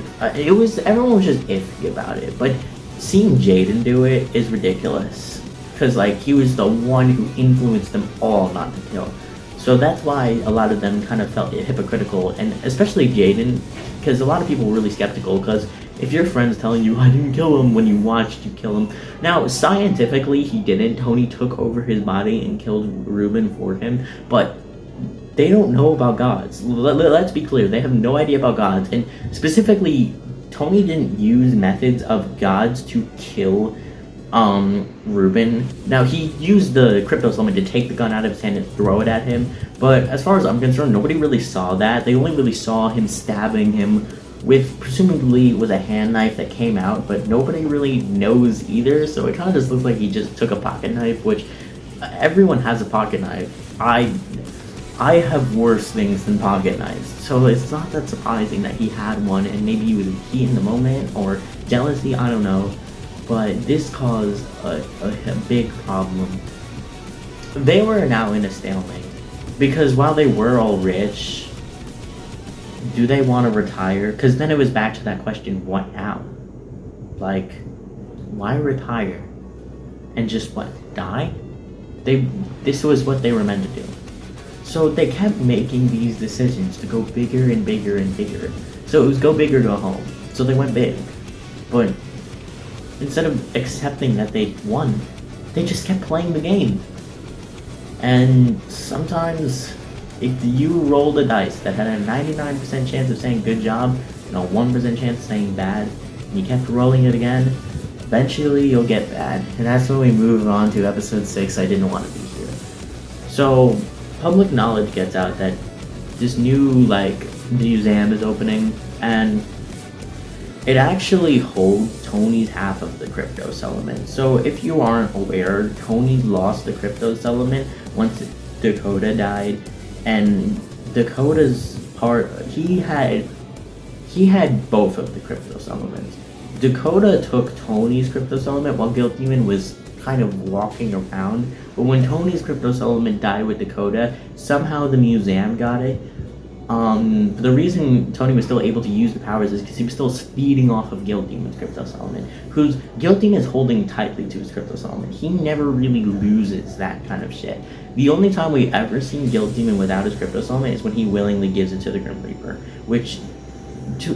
Everyone was just iffy about it, but seeing Jaden do it is ridiculous. Because, he was the one who influenced them all not to kill. So that's why a lot of them kind of felt hypocritical, and especially Jaden, because a lot of people were really skeptical, because if your friend's telling you, I didn't kill him, when you watched you kill him. Now, scientifically, he didn't. Tony took over his body and killed Ruben for him, but they don't know about gods. Let's be clear, they have no idea about gods, and specifically, Tony didn't use methods of gods to kill Ruben. Now, he used the crypto summon to take the gun out of his hand and throw it at him, but as far as I'm concerned, nobody really saw that. They only really saw him stabbing him with, presumably, was a hand knife that came out, but nobody really knows either, so it kind of just looks like he just took a pocket knife, which everyone has a pocket knife. I have worse things than pocket knives, so it's not that surprising that he had one, and maybe he was heat in the moment, or jealousy, I don't know. But this caused a big problem. They were now in a stalemate, because while they were all rich, do they want to retire? Because then it was back to that question, what now? Like, why retire? And just, what, die? This was what they were meant to do. So they kept making these decisions to go bigger and bigger and bigger. So it was go big or go home. So they went big. But instead of accepting that they won, they just kept playing the game. And sometimes, if you rolled a dice that had a 99% chance of saying good job and a 1% chance of saying bad, and you kept rolling it again, eventually you'll get bad. And that's when we move on to episode 6, I didn't want to be here. So, public knowledge gets out that this new, museum is opening, and it actually holds Tony's half of the Kryptos element. So if you aren't aware, Tony lost the Kryptos element once Dakota died, and Dakota's part, he had both of the Kryptos elements. Dakota took Tony's Kryptos element while Guilt Demon was kind of walking around, but when Tony's Kryptos element died with Dakota, somehow the museum got it. The reason Tony was still able to use the powers is because he was still feeding off of Guilt Demon's Kryptos element, whose Guilt Demon is holding tightly to his Kryptos element. He never really loses that kind of shit. The only time we've ever seen Guilt Demon without his Kryptos element is when he willingly gives it to the Grim Reaper, which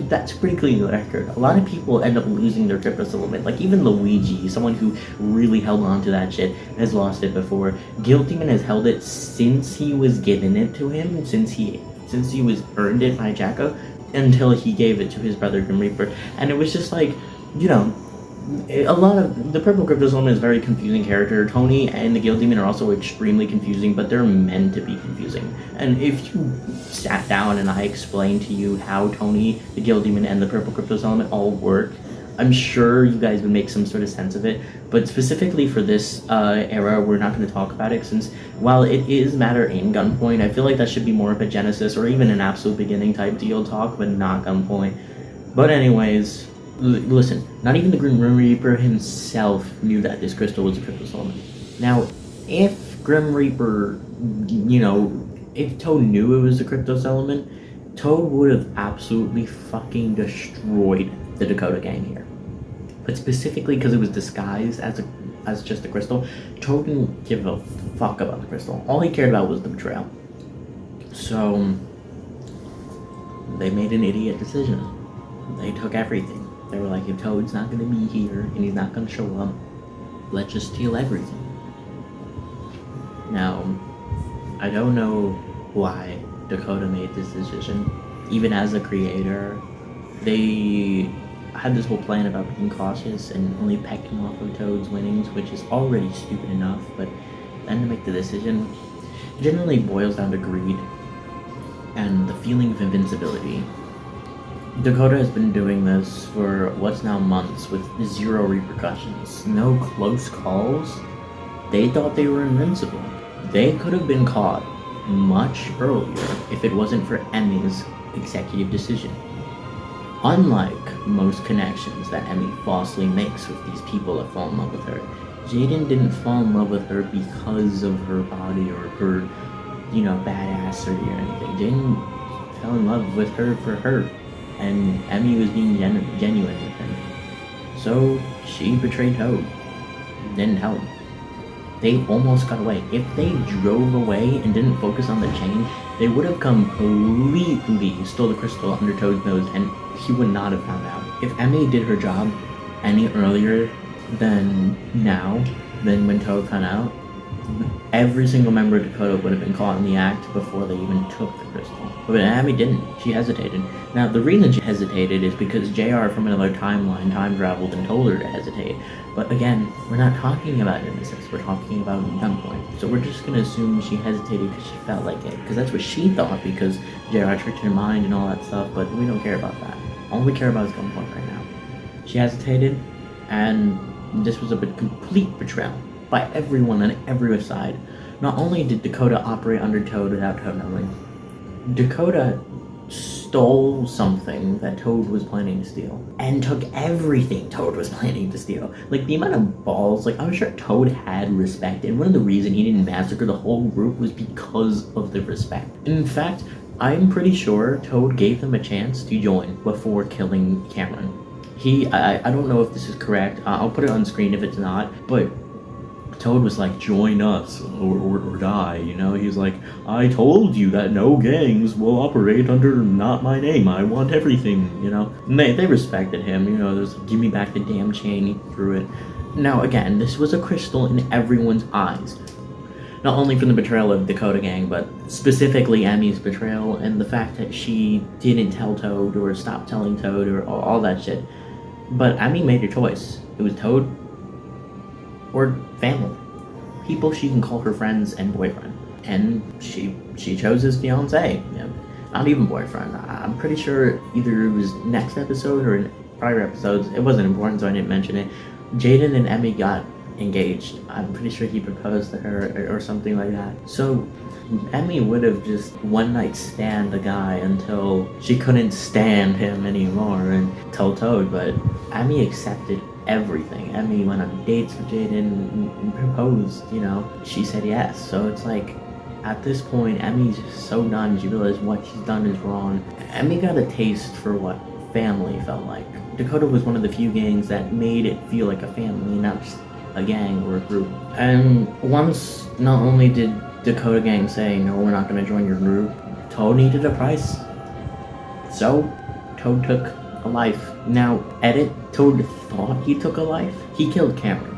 that's pretty clean record. A lot of people end up losing their Kryptos element, like even Luigi, someone who really held on to that shit, has lost it before. Guilt Demon has held it since he was given it to him, since he was earned it by Jacko, until he gave it to his brother Grim Reaper. And it was just like, a lot of the Purple Kryptos element is a very confusing character. Tony and the Guild Demon are also extremely confusing, but they're meant to be confusing. And if you sat down and I explained to you how Tony, the Guild Demon, and the Purple Kryptos element all work, I'm sure you guys would make some sort of sense of it. But specifically for this era, we're not going to talk about it, since while it is matter in Gunpoint, I feel like that should be more of a Genesis or even an absolute beginning type deal talk, but not Gunpoint. But anyways, listen, not even the Grim Reaper himself knew that this crystal was a Kryptos element. Now, if Grim Reaper, if Toad knew it was a Kryptos element, Toad would have absolutely fucking destroyed the Dakota gang here. But specifically because it was disguised as just a crystal, Toad didn't give a fuck about the crystal. All he cared about was the betrayal. So, they made an idiot decision. They took everything. They were like, if Toad's not going to be here and he's not going to show up, let's just steal everything. Now, I don't know why Dakota made this decision. Even as a creator, they had this whole plan about being cautious and only pecking off of Toad's winnings, which is already stupid enough, but then to make the decision, it generally boils down to greed and the feeling of invincibility. Dakota has been doing this for what's now months with zero repercussions, no close calls. They thought they were invincible. They could have been caught much earlier if it wasn't for Emmy's executive decision. Unlike most connections that Emmy falsely makes with these people that fall in love with her, Jaden didn't fall in love with her because of her body or her, badassery or anything. Jaden fell in love with her for her, and Emmy was being genuine with him. So she betrayed Toad. Didn't tell him. They almost got away. If they drove away and didn't focus on the chain, they would have completely stole the crystal under Toad's nose and he would not have found out. If Emmy did her job any earlier than now, than when Toad found out, every single member of Dakota would have been caught in the act before they even took the crystal. But Abby didn't. She hesitated. Now, the reason she hesitated is because JR from another timeline time traveled and told her to hesitate. But again, we're not talking about innocence. We're talking about Gunpoint. So we're just going to assume she hesitated because she felt like it. Because that's what she thought, because JR tricked her mind and all that stuff. But we don't care about that. All we care about is Gunpoint right now. She hesitated, and this was a complete betrayal by everyone on every side. Not only did Dakota operate under Toad without Toad knowing, Dakota stole something that Toad was planning to steal, and took everything Toad was planning to steal. Like, the amount of balls, like, I'm sure Toad had respect, and one of the reasons he didn't massacre the whole group was because of the respect. In fact, I'm pretty sure Toad gave them a chance to join before killing Cameron. I don't know if this is correct, I'll put it on screen if it's not, but Toad was like, join us or die, you know? He's like, I told you that no gangs will operate under not my name. I want everything, you know? And they respected him, you know? There's like, give me back the damn chain, he threw it. Now, again, this was a crystal in everyone's eyes. Not only from the betrayal of Dakota Gang, but specifically Emmy's betrayal and the fact that she didn't tell Toad or stopped telling Toad or all that shit. But Emmy made her choice. It was Toad or family. People she can call her friends and boyfriend. And she chose his fiance. You know, not even boyfriend. I'm pretty sure either it was next episode or in prior episodes. It wasn't important, so I didn't mention it. Jaden and Emmy got engaged. I'm pretty sure he proposed to her or something like that. So Emmy would have just one night stand the guy until she couldn't stand him anymore and told Toad, but Emmy accepted everything. Emmy went on dates with Jaden and proposed, you know. She said yes. So it's like, at this point, Emmy's just so done. She realized what she's done is wrong. Emmy got a taste for what family felt like. Dakota was one of the few gangs that made it feel like a family, not just a gang or a group. And once, not only did Dakota Gang say, no, we're not going to join your group, Toad needed a price. So, Toad took a life. Now, edit, Toad thought he took a life. He killed Cameron.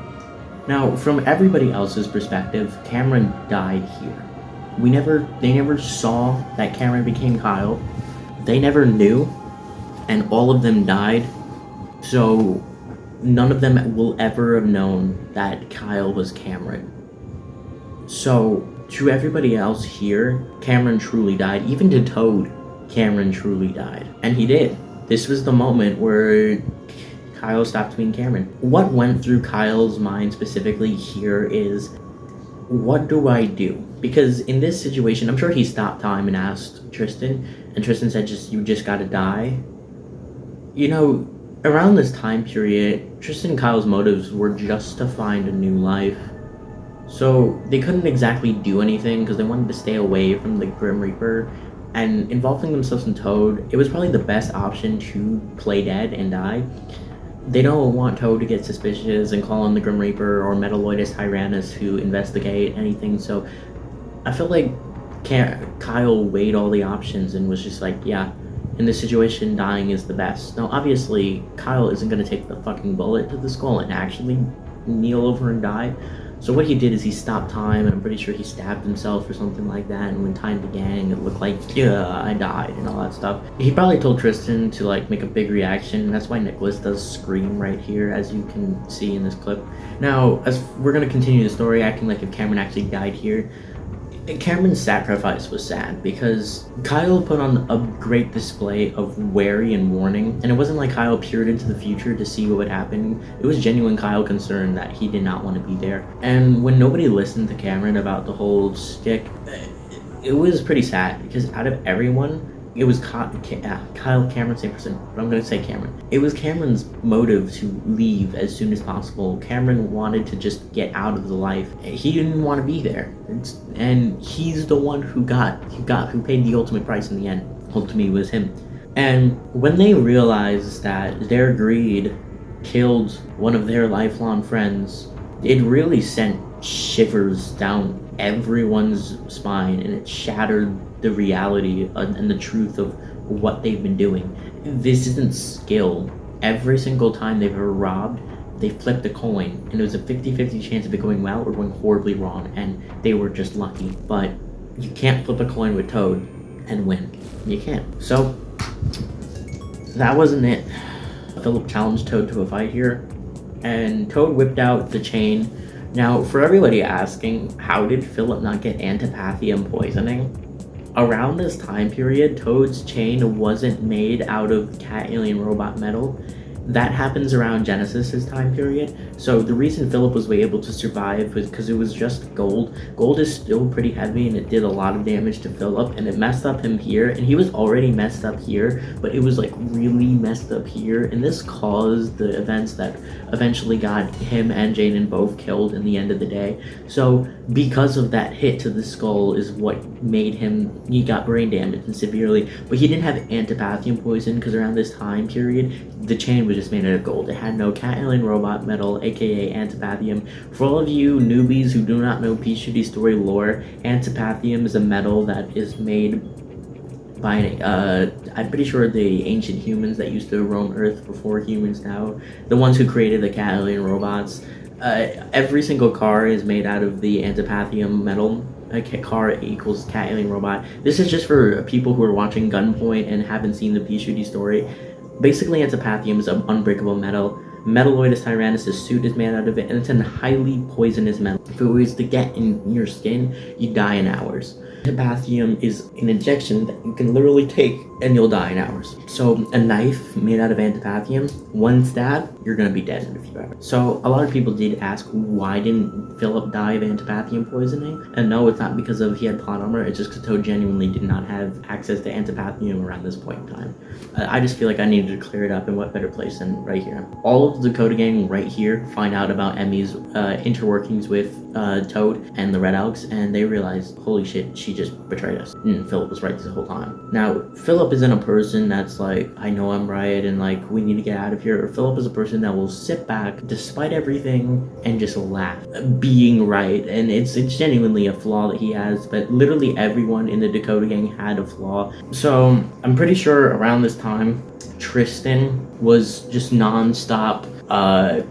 Now, from everybody else's perspective, Cameron died here. They never saw that Cameron became Kyle. They never knew, and all of them died. So, none of them will ever have known that Kyle was Cameron. So, to everybody else here, Cameron truly died. Even to Toad, Cameron truly died. And he did. This was the moment where Kyle stopped being Cameron. What went through Kyle's mind specifically here is, what do I do? Because in this situation, I'm sure he stopped time and asked Tristan, and Tristan said, you just gotta die. You know, around this time period, Tristan and Kyle's motives were just to find a new life. So they couldn't exactly do anything because they wanted to stay away from the Grim Reaper, and involving themselves in Toad, it was probably the best option to play dead and die. They don't want Toad to get suspicious and call on the Grim Reaper or Metalloidus Tyrannus to investigate anything, so I feel like Kyle weighed all the options and was just like, yeah, in this situation, dying is the best. Now, obviously, Kyle isn't going to take the fucking bullet to the skull and actually kneel over and die. So what he did is he stopped time, and I'm pretty sure he stabbed himself or something like that, and when time began, it looked like, yeah, I died, and all that stuff. He probably told Tristan to, like, make a big reaction, and that's why Nicholas does scream right here, as you can see in this clip. Now, as we're going to continue the story, acting like if Cameron actually died here, Cameron's sacrifice was sad because Kyle put on a great display of worry and warning, and it wasn't like Kyle peered into the future to see what would happen. It was genuine Kyle concern that he did not want to be there. And when nobody listened to Cameron about the whole stick, it was pretty sad because out of everyone, it was Kyle, Cameron, same person, but I'm going to say Cameron. It was Cameron's motive to leave as soon as possible. Cameron wanted to just get out of the life. He didn't want to be there. And he's the one who paid the ultimate price in the end. Ultimately, was him. And when they realized that their greed killed one of their lifelong friends, it really sent shivers down everyone's spine, and it shattered the reality and the truth of what they've been doing. this isn't skill. Every single time they've ever robbed, they flipped a coin, and it was a 50-50 chance of it going well or going horribly wrong, and they were just lucky. But you can't flip a coin with Toad and win. You can't. So, that wasn't it. Philip challenged Toad to a fight here, and Toad whipped out the chain. Now, for everybody asking, how did Philip not get antipathium poisoning? Around this time period, Toad's chain wasn't made out of cat alien robot metal. That happens around Genesis's time period. So the reason Philip was able to survive was because it was just gold. Gold is still pretty heavy, and it did a lot of damage to Philip, and it messed up him here, and he was already messed up here, but it was like really messed up here, and this caused the events that eventually got him and Jaden both killed in the end of the day. So because of that hit to the skull is what made him, he got brain damage and severely, but he didn't have antipathium poison because around this time period, the chain was just made out of gold. It had no cat alien robot metal, aka antipathium. For all of you newbies who do not know Peach Shitty Story lore, antipathium is a metal that is made by, I'm pretty sure the ancient humans that used to roam Earth before humans now, the ones who created the cat alien robots. Every single car is made out of the antipathium metal. A car equals cat alien robot. This is just for people who are watching Gunpoint and haven't seen the Peach Shitty Story. Basically, antipathium is an unbreakable metal. Metalloidus Tyrannus' suit is made out of it, and it's a highly poisonous metal. If it was to get in your skin, you die in hours. Antipathium is an injection that you can literally take and you'll die in hours. So a knife made out of antipathium, one stab, you're gonna be dead in a few hours. So a lot of people did ask, why didn't Philip die of antipathium poisoning? And no, it's not because of he had plot armor, it's just because Toad genuinely did not have access to antipathium around this point in time. I just feel like I needed to clear it up, and what better place than right here. All of the Dakota gang right here find out about Emmy's interworkings with Toad and the Red Elks, and they realize, holy shit, she just betrayed us. And Philip was right this whole time. Now, Philip isn't a person that's like, I know I'm right and like, we need to get out of here. Philip is a person that will sit back despite everything and just laugh, being right. And it's genuinely a flaw that he has, but literally everyone in the Dakota gang had a flaw. So I'm pretty sure around this time, Tristan was just non-stop,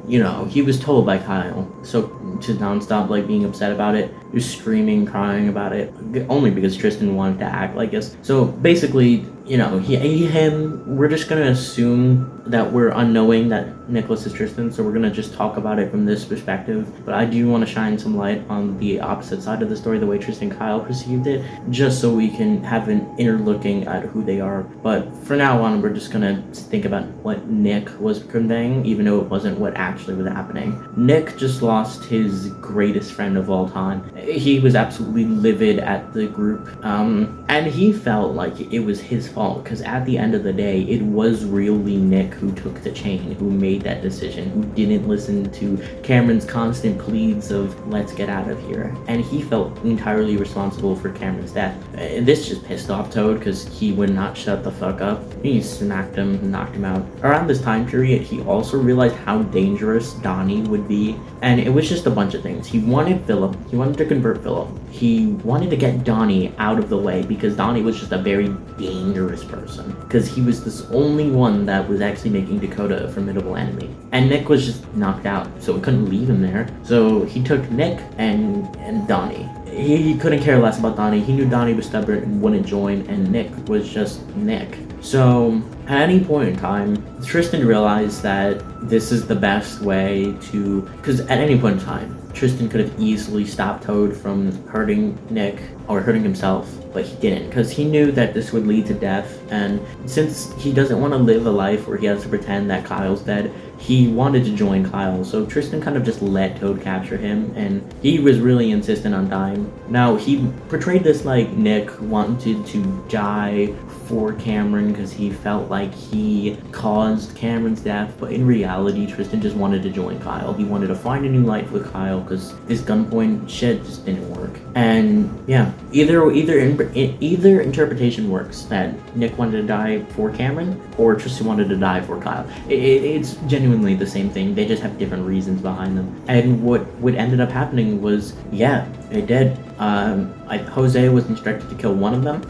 he was told by Kyle, so to non-stop like being upset about it, just screaming, crying about it, only because Tristan wanted to act like this. So basically, we're just gonna assume that we're unknowing that Nicholas is Tristan, so we're gonna just talk about it from this perspective. But I do want to shine some light on the opposite side of the story, the way Tristan and Kyle perceived it, just so we can have an inner looking at who they are. But for now on, we're just gonna think about what Nick was conveying, even though it wasn't what actually was happening. Nick just lost his greatest friend of all time. He was absolutely livid at the group, and he felt like it was his fault, because at the end of the day, it was really Nick who took the chain, who made that decision, who didn't listen to Cameron's constant pleads of, let's get out of here. And he felt entirely responsible for Cameron's death. And this just pissed off Toad, because he would not shut the fuck up. He smacked him, knocked him out. Around this time period, he also realized how dangerous Donnie would be, and it was just a bunch of things. He wanted to convert Philip. He wanted to get Donnie out of the way, because Donnie was just a very dangerous person, because he was this only one that was actually making Dakota a formidable enemy. And Nick was just knocked out, so we couldn't leave him there. So he took Nick and Donnie. He couldn't care less about Donnie. He knew Donnie was stubborn and wouldn't join, and Nick was just Nick. So at any point in time, Tristan realized that this is the best way to, because at any point in time, Tristan could have easily stopped Toad from hurting Nick or hurting himself, but he didn't, because he knew that this would lead to death. And since he doesn't want to live a life where he has to pretend that Kyle's dead, he wanted to join Kyle. So Tristan kind of just let Toad capture him, and he was really insistent on dying. Now, he portrayed this like Nick wanted to die for Cameron because he felt like he caused Cameron's death, but in reality, Tristan just wanted to join Kyle. He wanted to find a new life with Kyle because this Gunpoint shit just didn't work. And yeah, either interpretation works, that Nick wanted to die for Cameron or Tristan wanted to die for Kyle. It's genuinely genuinely the same thing. They just have different reasons behind them. And what ended up happening was, yeah, it did. Jose was instructed to kill one of them.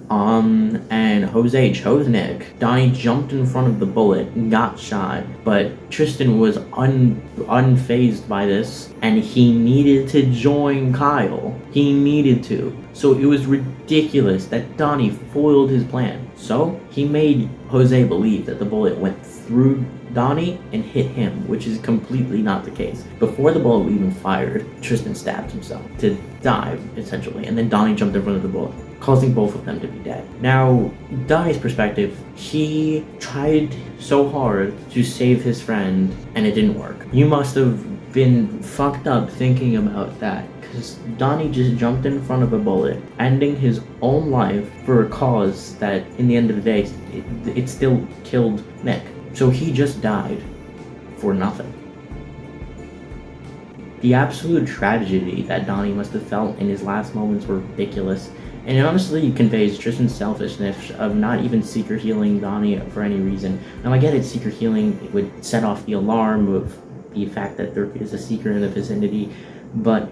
And Jose chose Nick. Donnie jumped in front of the bullet and got shot, but Tristan was unfazed by this, and he needed to join Kyle. He needed to. So it was ridiculous that Donnie foiled his plan. So he made Jose believe that the bullet went through Donnie and hit him, which is completely not the case. Before the bullet even fired, Tristan stabbed himself to die, essentially, and then Donnie jumped in front of the bullet, causing both of them to be dead. Now, Donnie's perspective, he tried so hard to save his friend, and it didn't work. You must have been fucked up thinking about that, because Donnie just jumped in front of a bullet, ending his own life for a cause that, in the end of the day, it still killed Nick. So he just died for nothing. The absolute tragedy that Donnie must have felt in his last moments were ridiculous, and it honestly conveys Tristan's selfishness of not even secret healing Donnie for any reason. Now I get it, secret healing, it would set off the alarm of the fact that there is a seeker in the vicinity, but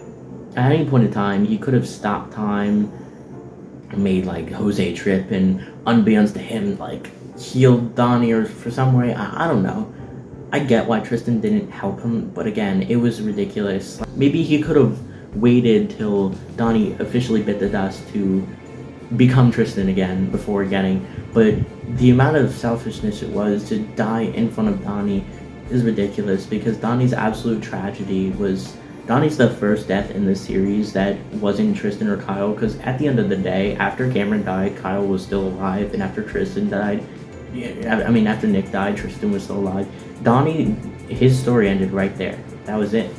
at any point in time, he could have stopped time, made like Jose trip, and unbeknownst to him, like healed Donnie or for some way. I don't know. I get why Tristan didn't help him, but again, it was ridiculous. Maybe he could have waited till Donnie officially bit the dust to become Tristan again before getting, but the amount of selfishness it was to die in front of Donnie is ridiculous, because Donnie's absolute tragedy was Donnie's the first death in this series that wasn't Tristan or Kyle, because at the end of the day, after Cameron died, Kyle was still alive, and after Tristan died, after Nick died, Tristan was still alive. Donnie, his story ended right there. That was it.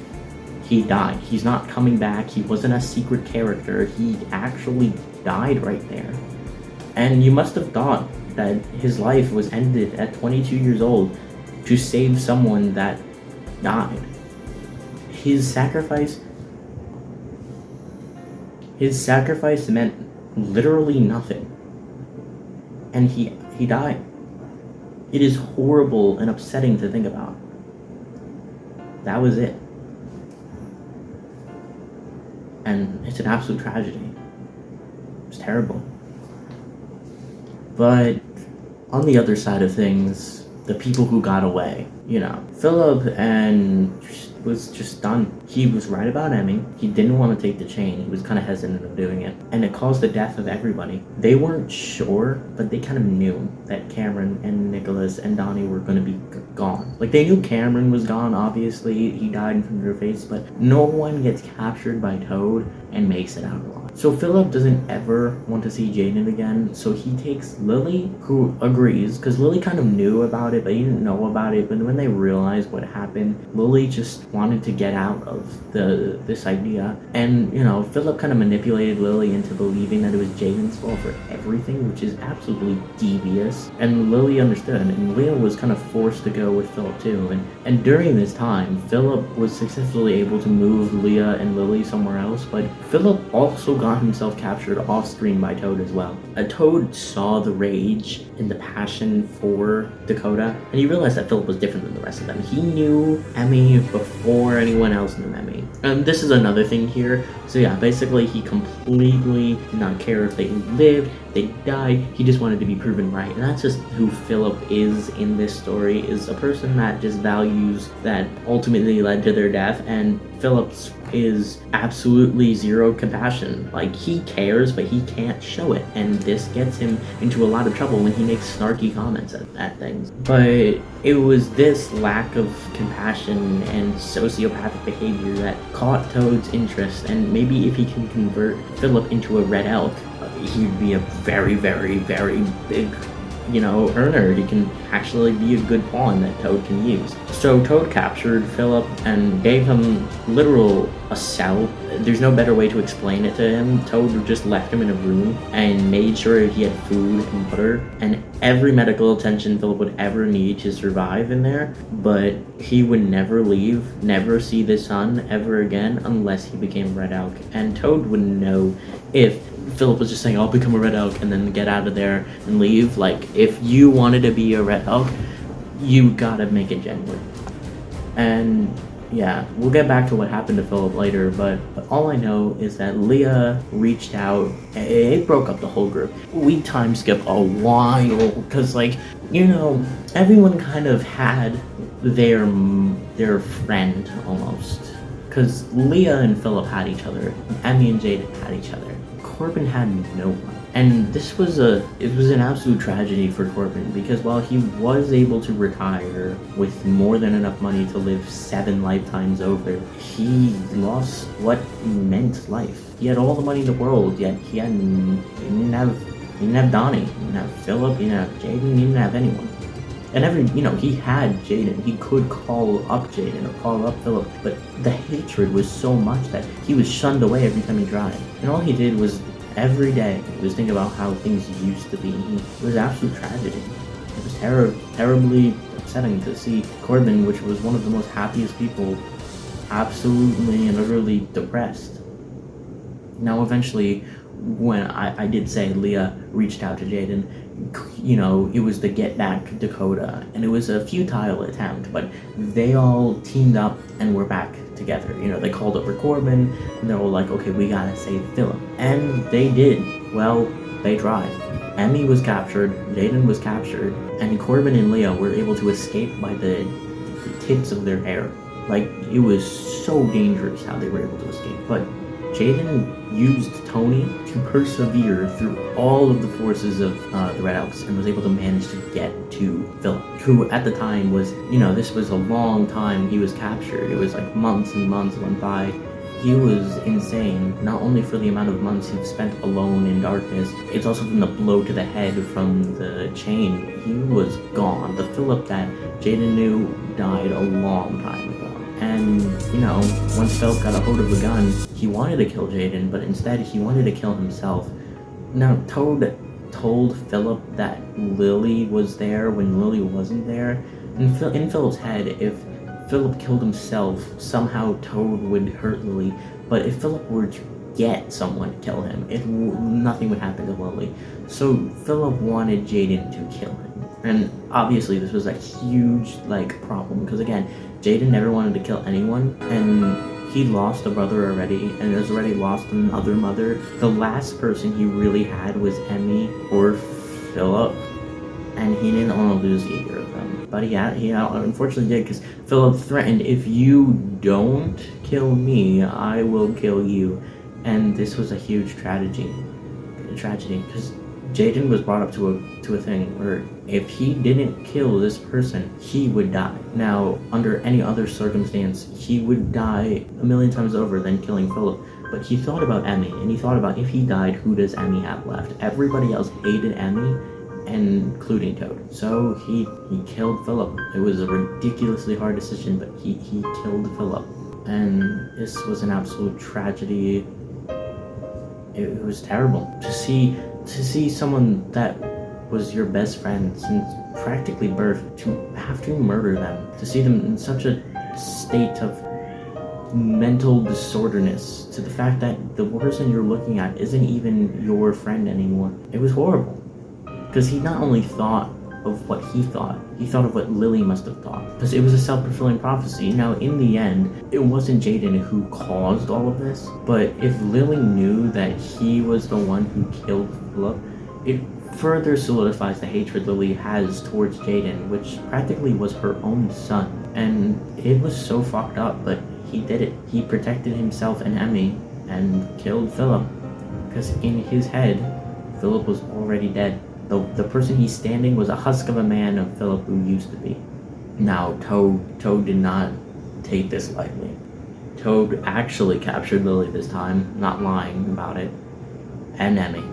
He died. He's not coming back. He wasn't a secret character. He actually died right there. And you must have thought that his life was ended at 22 years old to save someone that died. His sacrifice meant literally nothing. And he died. It is horrible and upsetting to think about. That was it. And it's an absolute tragedy. It's terrible. But on the other side of things, the people who got away, Philip was just done. He was right about Emmy. He didn't want to take the chain. He was kind of hesitant of doing it. And it caused the death of everybody. They weren't sure, but they kind of knew that Cameron and Nicholas and Donnie were going to be gone. Like, they knew Cameron was gone, obviously. He died in front of their face, but no one gets captured by Toad and makes it out alive. So Philip doesn't ever want to see Jaden again, so he takes Lily, who agrees, because Lily kind of knew about it, but he didn't know about it. But when they realized what happened, Lily just wanted to get out of this idea. And, Philip kind of manipulated Lily into believing that it was Jaden's fault for everything, which is absolutely devious. And Lily understood, and Leah was kind of forced to go with Philip too. And during this time, Philip was successfully able to move Leah and Lily somewhere else, but Philip also got himself captured off screen by Toad as well. Toad saw the rage and the passion for Dakota, and he realized that Philip was different than the rest of them. He knew Emmy before anyone else knew Emmy. And this is another thing here. So yeah, basically he completely did not care if they lived, they died, he just wanted to be proven right. And that's just who Philip is in this story, is a person that just values that ultimately led to their death, and Philip's is absolutely zero compassion. Like, he cares, but he can't show it, and this gets him into a lot of trouble when he makes snarky comments at things. But it was this lack of compassion and sociopathic behavior that caught Toad's interest, and maybe if he can convert Philip into a red elk, he'd be a very, very, very big earner. He can actually be a good pawn that Toad can use. So Toad captured Philip and gave him a cell. There's no better way to explain it to him. Toad just left him in a room and made sure he had food and butter and every medical attention Philip would ever need to survive in there, but he would never leave, never see the sun ever again unless he became Red Elk. And Toad would know if Philip was just saying, I'll become a Red Elk and then get out of there and leave. Like, if you wanted to be a Red Elk, you gotta make it genuine. And yeah, we'll get back to what happened to Philip later, but all I know is that Leah reached out. It broke up the whole group. We time skip a while, because, like, you know, everyone kind of had their friend, almost. Because Leah and Philip had each other, Emmy and Jaden had each other. Corbin had no one. And this was an absolute tragedy for Corbin, because while he was able to retire with more than enough money to live 7 lifetimes over, he lost what meant life. He had all the money in the world, yet he didn't have Donnie, he didn't have Philip, he didn't have Jaden, he didn't have anyone. And he had Jaden. He could call up Jaden or call up Philip, but the hatred was so much that he was shunned away every time he tried. And all he did was, every day, was think about how things used to be. It was absolute tragedy. It was terribly upsetting to see Corbin, which was one of the most happiest people, absolutely and utterly depressed. Now, eventually, when I did say Leah reached out to Jaden, it was the Get Back Dakota, and it was a futile attempt, but they all teamed up and were back together. They called up Corbin, and they were like, okay, we gotta save Philip. And they did. Well, they tried. Emmy was captured, Jaden was captured, and Corbin and Leah were able to escape by the tips of their hair. Like, it was so dangerous how they were able to escape. But Jaden used Tony to persevere through all of the forces of the Red Elks and was able to manage to get to Philip, who at the time was, this was a long time he was captured. It was like months and months went by. He was insane, not only for the amount of months he spent alone in darkness, it's also from the blow to the head from the chain. He was gone. The Philip that Jaden knew died a long time ago. And, once Philip got a hold of the gun, he wanted to kill Jaden, but instead he wanted to kill himself. Now, Toad told Philip that Lily was there when Lily wasn't there. And in Philip's head, if Philip killed himself, somehow Toad would hurt Lily. But if Philip were to get someone to kill him, nothing would happen to Lily. So Philip wanted Jaden to kill him. And obviously this was a huge, problem, because again, Jaden never wanted to kill anyone, and he lost a brother already, and has already lost another mother. The last person he really had was Emmy or Philip, and he didn't want to lose either of them. But he unfortunately did, because Philip threatened, if you don't kill me, I will kill you. And this was a huge tragedy, because Jaden was brought up to a thing where if he didn't kill this person, he would die. Now, under any other circumstance, he would die a million times over than killing Philip. But he thought about Emmy, and he thought about, if he died, who does Emmy have left? Everybody else hated Emmy, including Toad. So he killed Philip. It was a ridiculously hard decision, but he killed Philip. And this was an absolute tragedy. It was terrible to see someone that was your best friend since practically birth to have to murder them, to see them in such a state of mental disorderness, to the fact that the person you're looking at isn't even your friend anymore. It was horrible, because he not only thought of what he thought of what Lily must have thought, because it was a self-fulfilling prophecy. Now, in the end, it wasn't Jaden who caused all of this, but if Lily knew that he was the one who killed Philip, it further solidifies the hatred Lily has towards Jaden, which practically was her own son. And it was so fucked up, but he did it. He protected himself and Emmy and killed Philip, because in his head, Philip was already dead. The person he's standing was a husk of a man of Philip who used to be. Now, Toad did not take this lightly. Toad actually captured Lily this time, not lying about it, and Emmy.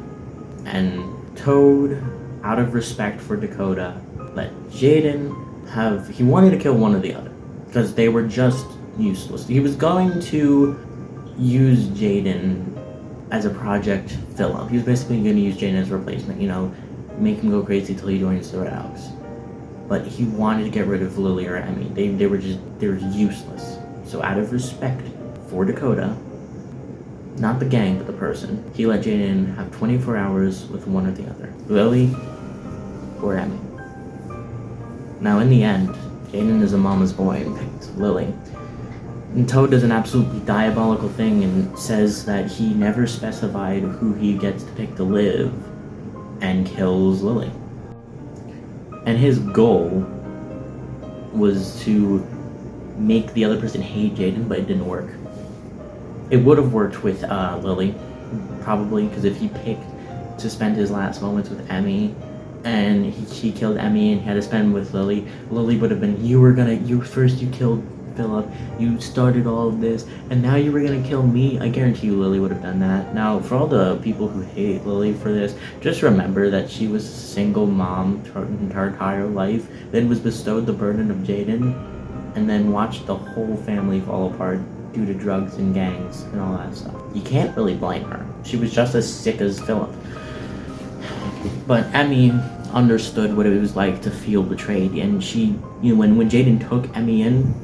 And Toad, out of respect for Dakota, let Jaden he wanted to kill one or the other, because they were just useless. He was going to use Jaden as a Project Philip. He was basically going to use Jaden as a replacement, make him go crazy till he joins the Red Elks. But he wanted to get rid of Lily or Emmy. They were useless. So out of respect for Dakota, not the gang, but the person, he let Jaden have 24 hours with one or the other, Lily or Emmy. Now, in the end, Jaden is a mama's boy and picked Lily. And Toad does an absolutely diabolical thing and says that he never specified who he gets to pick to live and kills Lily. And his goal was to make the other person hate Jaden, but it didn't work. It would have worked with Lily, probably, because if he picked to spend his last moments with Emmy, and she killed Emmy and he had to spend with Lily, Lily would have been, you killed Philip, you started all of this, and now you were gonna kill me. I guarantee you Lily would have done that. Now, for all the people who hate Lily for this, just remember that she was a single mom her entire life, then was bestowed the burden of Jaden, and then watched the whole family fall apart due to drugs and gangs and all that stuff. You can't really blame her. She was just as sick as Philip. But Emmy understood what it was like to feel betrayed, and she, when Jaden took Emmy in,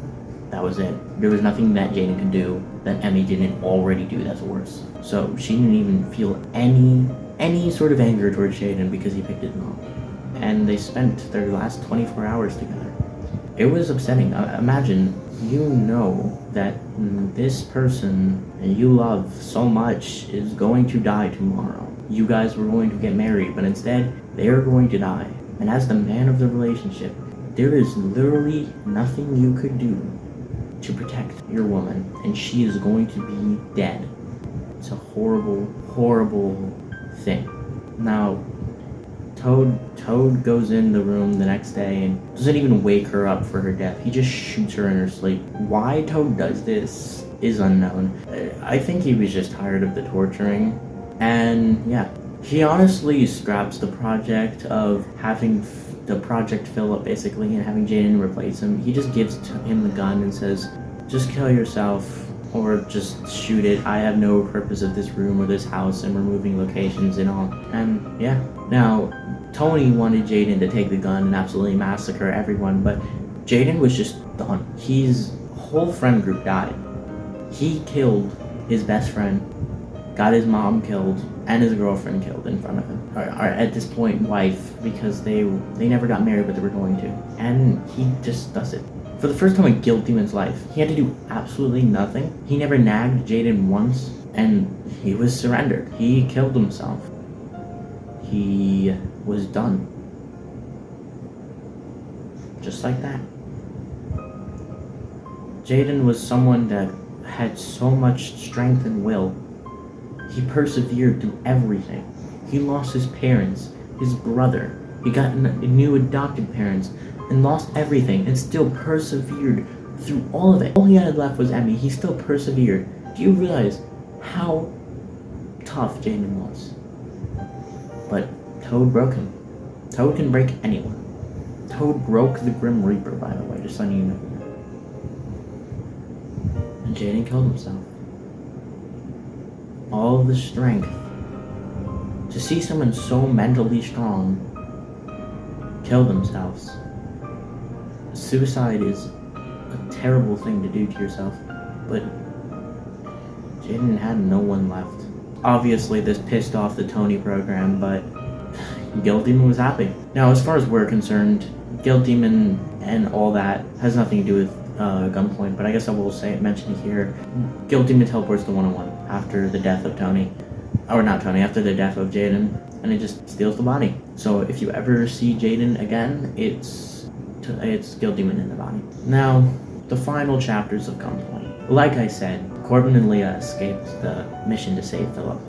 that was it. There was nothing that Jaden could do that Emmy didn't already do that's worse. So she didn't even feel any sort of anger towards Jaden because he picked his mom. And they spent their last 24 hours together. It was upsetting. Imagine, you know that this person you love so much is going to die tomorrow. You guys were going to get married, but instead, they are going to die. And as the man of the relationship, there is literally nothing you could do to protect your woman, and she is going to be dead. It's a horrible, horrible thing. Now, Toad goes in the room the next day and doesn't even wake her up for her death. He just shoots her in her sleep. Why Toad does this is unknown. I think he was just tired of the torturing. And yeah, he honestly scraps the project of having the Project Philip basically and having Jaden replace him. He just gives him the gun and says, just kill yourself or just shoot it. I have no purpose of this room or this house, and we're moving locations and all. And yeah. Now, Tony wanted Jaden to take the gun and absolutely massacre everyone, but Jaden was just done. His whole friend group died. He killed his best friend, got his mom killed, and his girlfriend killed in front of him. Or at this point, wife, because they never got married, but they were going to. And he just does it. For the first time in Guild Demon's life, he had to do absolutely nothing. He never nagged Jaden once, and he was surrendered. He killed himself. He was done. Just like that. Jaden was someone that had so much strength and will. He persevered through everything. He lost his parents, his brother. He got new adopted parents and lost everything and still persevered through all of it. All he had left was Emmy. He still persevered. Do you realize how tough Jaden was? But Toad broke him. Toad can break anyone. Toad broke the Grim Reaper, by the way, just letting you know. And Jaden killed himself. All the strength. To see someone so mentally strong kill themselves. Suicide is a terrible thing to do to yourself, but Jaden had no one left. Obviously, this pissed off the Tony program, but Guild Demon was happy. Now, as far as we're concerned, Guild Demon and all that has nothing to do with Gunpoint, but I guess I will mention here, Guild Demon teleports to 101 after the death of Tony. Or not Tony, after the death of Jaden, and it just steals the body. So if you ever see Jaden again, it's Guild Demon in the body. Now, the final chapters of Gunpoint. Like I said, Corbin and Leah escaped the mission to save Philip.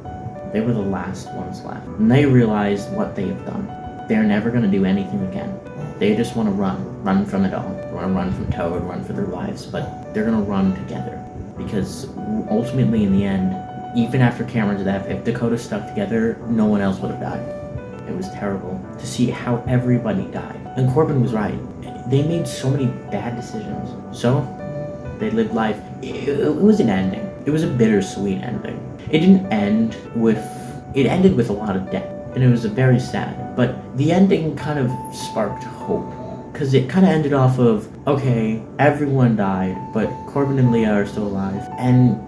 They were the last ones left. And they realized what they have done. They're never going to do anything again. They just want to run from it all. They want to run from Toad, run for their lives, but they're going to run together. Because ultimately, in the end, even after Cameron's death, if Dakota stuck together, no one else would have died. It was terrible to see how everybody died. And Corbin was right. They made so many bad decisions. So, they lived life. It was an ending. It was a bittersweet ending. It didn't end with... It ended with a lot of death. And it was very sad. But the ending kind of sparked hope. Because it kind of ended off of, okay, everyone died, but Corbin and Leah are still alive. And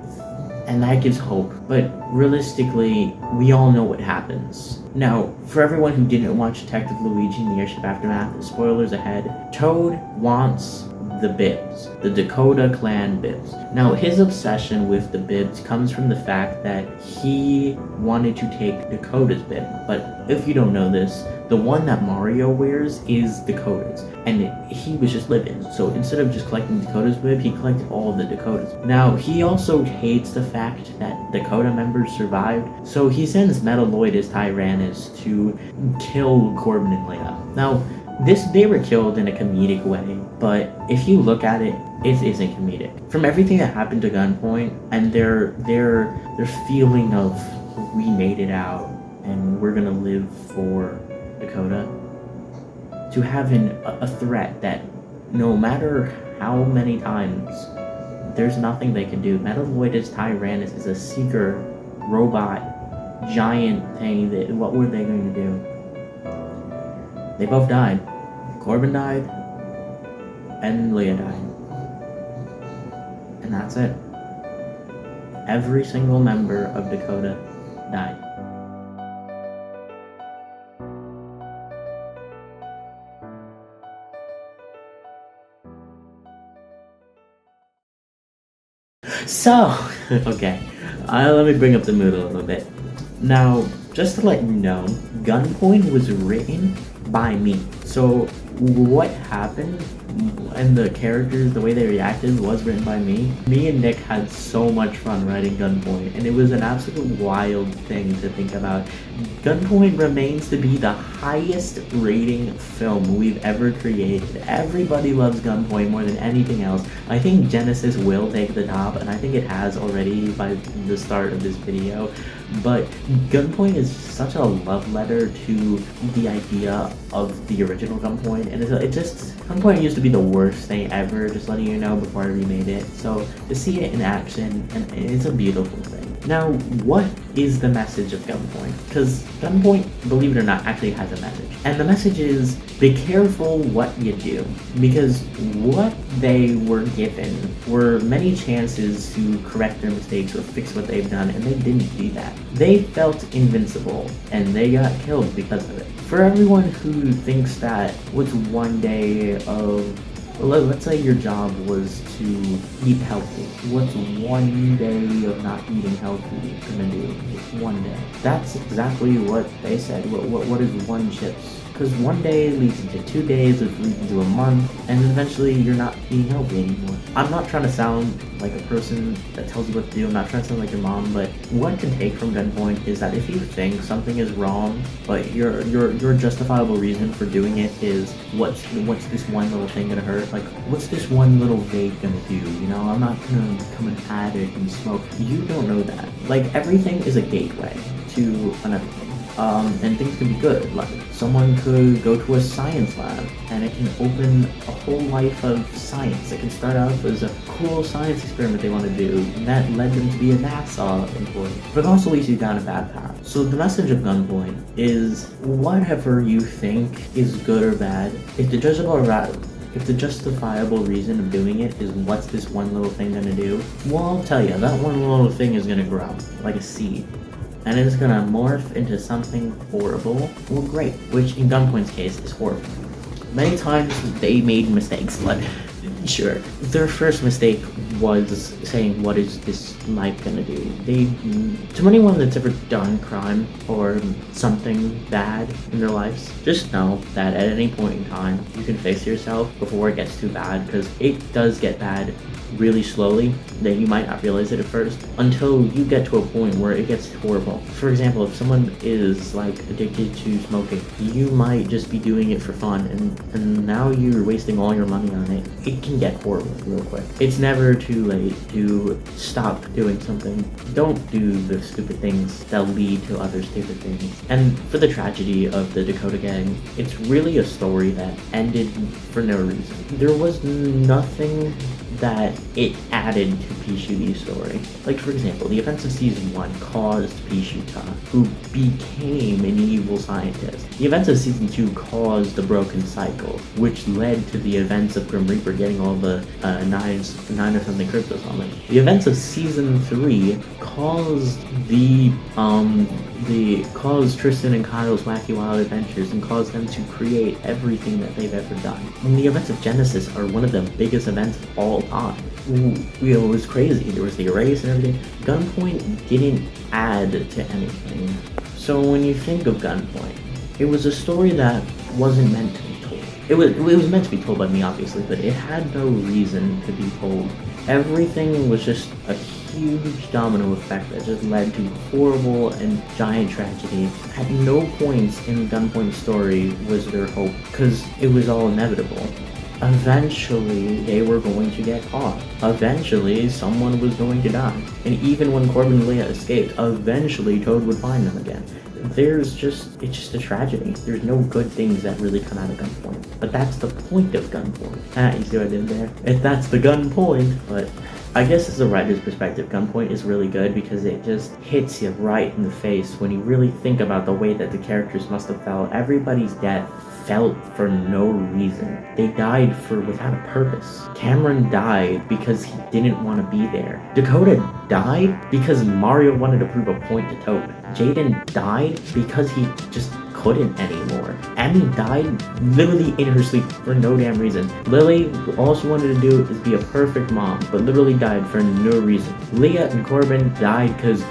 and that gives hope. But realistically, we all know what happens. Now, for everyone who didn't watch Detective Luigi in the Airship Aftermath, spoilers ahead, Toad wants the bibs, the Dakota clan bibs. Now, his obsession with the bibs comes from the fact that he wanted to take Dakota's bib. But if you don't know this, the one that Mario wears is Dakota's, and he was just living. So instead of just collecting Dakota's bib, he collected all of the Dakotas. Now, he also hates the fact that Dakota members survived, so he sends Metalloid Tyrannus to kill Corbin and Leia. Now, they were killed in a comedic way, but if you look at it, it isn't comedic. From everything that happened to Gunpoint and their feeling of we made it out and we're gonna live for Dakota, to having a threat that no matter how many times, there's nothing they can do. Metalloid Tyrannus is a seeker robot giant thing. That what were they going to do? They both died. Corbin died, and Leia died. And that's it. Every single member of Dakota died. So, okay, let me bring up the mood a little bit. Now, just to let you know, Gunpoint was written by me. So, what happened and the characters, the way they reacted, was written by me. Me and Nick had so much fun writing Gunpoint, and it was an absolute wild thing to think about. Gunpoint remains to be the highest rating film we've ever created. Everybody loves Gunpoint more than anything else. I think Genesis will take the top, and I think it has already by the start of this video. But Gunpoint is such a love letter to the idea of the original Gunpoint, and it just, Gunpoint used to be the worst thing ever, just letting you know before I remade it. So to see it in action, and it's a beautiful thing. Now, what is the message of Gunpoint? Because Gunpoint, believe it or not, actually has a message. And the message is, be careful what you do. Because what they were given were many chances to correct their mistakes or fix what they've done, and they didn't do that. They felt invincible, and they got killed because of it. For everyone who thinks that what's one day of, let's say your job was to eat healthy. What's one day of not eating healthy gonna do? It's one day. That's exactly what they said. What is one chips? Because one day leads into 2 days, which leads into a month, and eventually you're not eating healthy anymore. I'm not trying to sound like a person that tells you what to do. I'm not trying to sound like your mom, but what to take from Gunpoint is that if you think something is wrong, but your justifiable reason for doing it is what's this one little thing gonna hurt? Like, what's this one little vape gonna do? You know, I'm not gonna become an addict and smoke. You don't know that. Like, everything is a gateway to another thing. And things can be good. Like, someone could go to a science lab and it can open a whole life of science. It can start out as a cool science experiment they want to do, and that led them to be a NASA employee. But it also leads you down a bad path. So the message of Gunpoint is, whatever you think is good or bad, if the justifiable reason of doing it is what's this one little thing gonna do, well, I'll tell you, that one little thing is gonna grow like a seed. And it's gonna morph into something horrible or great, which in Gunpoint's case is horrible. Many times they made mistakes, but sure, their first mistake was saying, what is this life gonna do? To anyone that's ever done crime or something bad in their lives, just know that at any point in time, you can fix yourself before it gets too bad, because it does get bad really slowly, that you might not realize it at first, until you get to a point where it gets horrible. For example, if someone is like addicted to smoking, you might just be doing it for fun, and now you're wasting all your money on it. It can get horrible real quick. It's never too late to stop doing something. Don't do the stupid things that lead to other stupid things. And for the tragedy of the Dakota Gang, it's really a story that ended for no reason. There was nothing that it added to Pichu's story. Like, for example, the events of Season 1 caused Pichuta, who became an evil scientist. The events of Season 2 caused the broken cycle, which led to the events of Grim Reaper getting all the 9 or something cryptos on it. The events of Season 3 caused caused Tristan and Kyle's wacky wild adventures and caused them to create everything that they've ever done. And the events of Genesis are one of the biggest events of all time. It was crazy. There was the erase and everything. Gunpoint didn't add to anything. So when you think of Gunpoint, it was a story that wasn't meant to be told. It was meant to be told by me, obviously, but it had no reason to be told. Everything was just a huge domino effect that just led to horrible and giant tragedy. At no points in Gunpoint's story was there hope, because it was all inevitable. Eventually, they were going to get caught. Eventually, someone was going to die. And even when Corbin and Leah escaped, eventually Toad would find them again. It's just a tragedy. There's no good things that really come out of Gunpoint. But that's the point of Gunpoint. You see what I did there? That's the gun point. But I guess as a writer's perspective, Gunpoint is really good because it just hits you right in the face when you really think about the way that the characters must have felt. Everybody's death felt for no reason. They died without a purpose. Cameron died because he didn't want to be there. Dakota died because Mario wanted to prove a point to Toad. Jaden died because he just couldn't anymore. Emmy died literally in her sleep for no damn reason. Lily, all she wanted to do is be a perfect mom, but literally died for no reason. Leah and Corbin died because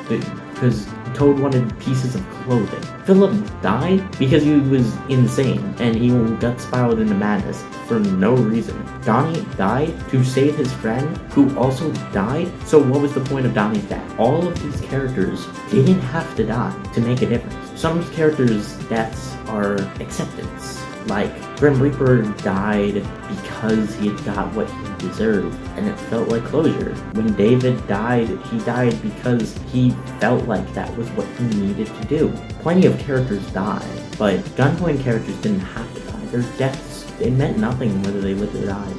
Toad wanted pieces of clothing. Philip died because he was insane and he got spiraled into madness for no reason. Donnie died to save his friend who also died. So what was the point of Donnie's death? All of these characters didn't have to die to make a difference. Some characters' deaths are acceptance. Like, Grim Reaper died because he had got what he deserved, and it felt like closure. When David died, he died because he felt like that was what he needed to do. Plenty of characters die, but Gunpoint characters didn't have to die. Their deaths, they meant nothing whether they lived or died.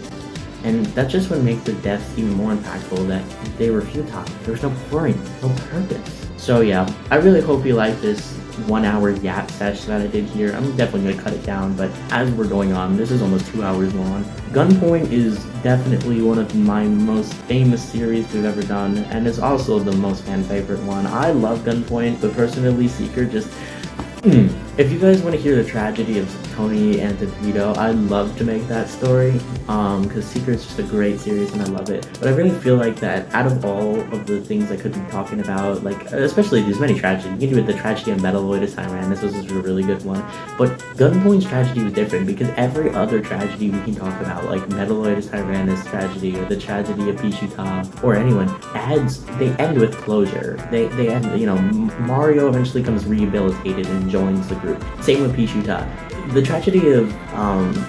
And that's just what makes their deaths even more impactful, that they were futile. There was no point, no purpose. So yeah, I really hope you like this 1 hour yap session that I did here. I'm definitely going to cut it down, but as we're going on, this is almost 2 hours long. Gunpoint is definitely one of my most famous series we've ever done, and it's also the most fan favorite one. I love Gunpoint, but personally, Seeker just... If you guys want to hear the tragedy of Tony and DeVito, I'd love to make that story, because Seeker is just a great series and I love it. But I really feel like that out of all of the things I could be talking about, like, especially there's many tragedies. You can do it, the tragedy of Metaloidus Tyrannus, this was a really good one. But Gunpoint's tragedy was different because every other tragedy we can talk about, like Metaloidus Tyrannus tragedy or the tragedy of Pichuta or anyone, they end with closure. They end, Mario eventually becomes rehabilitated and joins the group. Same with Pichuta. The tragedy of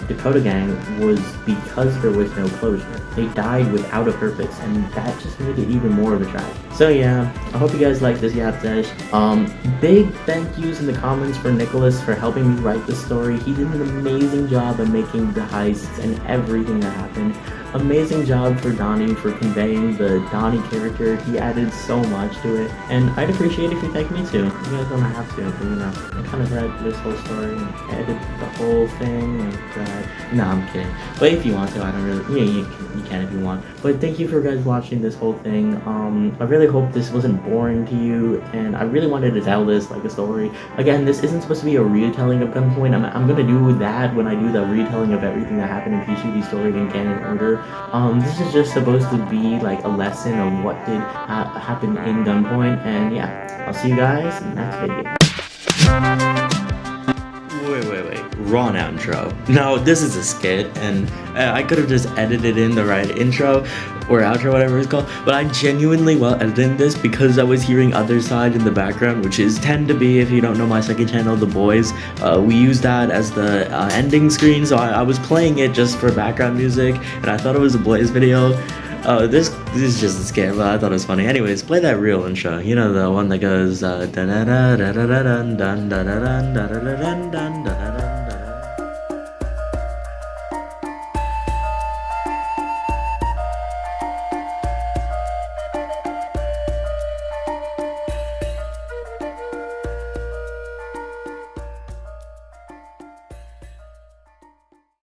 Dakota Gang was because there was no closure. They died without a purpose, and that just made it even more of a tragedy. So yeah, I hope you guys like this yap sesh. Big thank yous in the comments for Nicholas for helping me write this story. He did an amazing job of making the heists and everything that happened. Amazing job for Donnie for conveying the Donnie character. He added so much to it, and I'd appreciate if you thank me too. You guys don't have to, but I kind of read this whole story and edited the whole thing. And no, I'm kidding. But if you want to, I don't really. You can if you want. But thank you for guys watching this whole thing. I really hope this wasn't boring to you, and I really wanted to tell this like a story. Again, this isn't supposed to be a retelling of Gunpoint. I'm gonna do that when I do the retelling of everything that happened in Pichu's story in canon order. This is just supposed to be like a lesson of what did happen in Gunpoint, and yeah, I'll see you guys in the next video. Wait. Wrong outro. No, this is a skit, and I could have just edited in the right intro or outro, whatever it's called, but I genuinely edited this because I was hearing other side in the background, which is tend to be, if you don't know my second channel, The Boys. We use that as the ending screen, so I was playing it just for background music, and I thought it was a Boys video. This is just a skit, but I thought it was funny. Anyways, play that real intro. You know, the one that goes da da da da da da dun dun da da dun da da dun dun da da.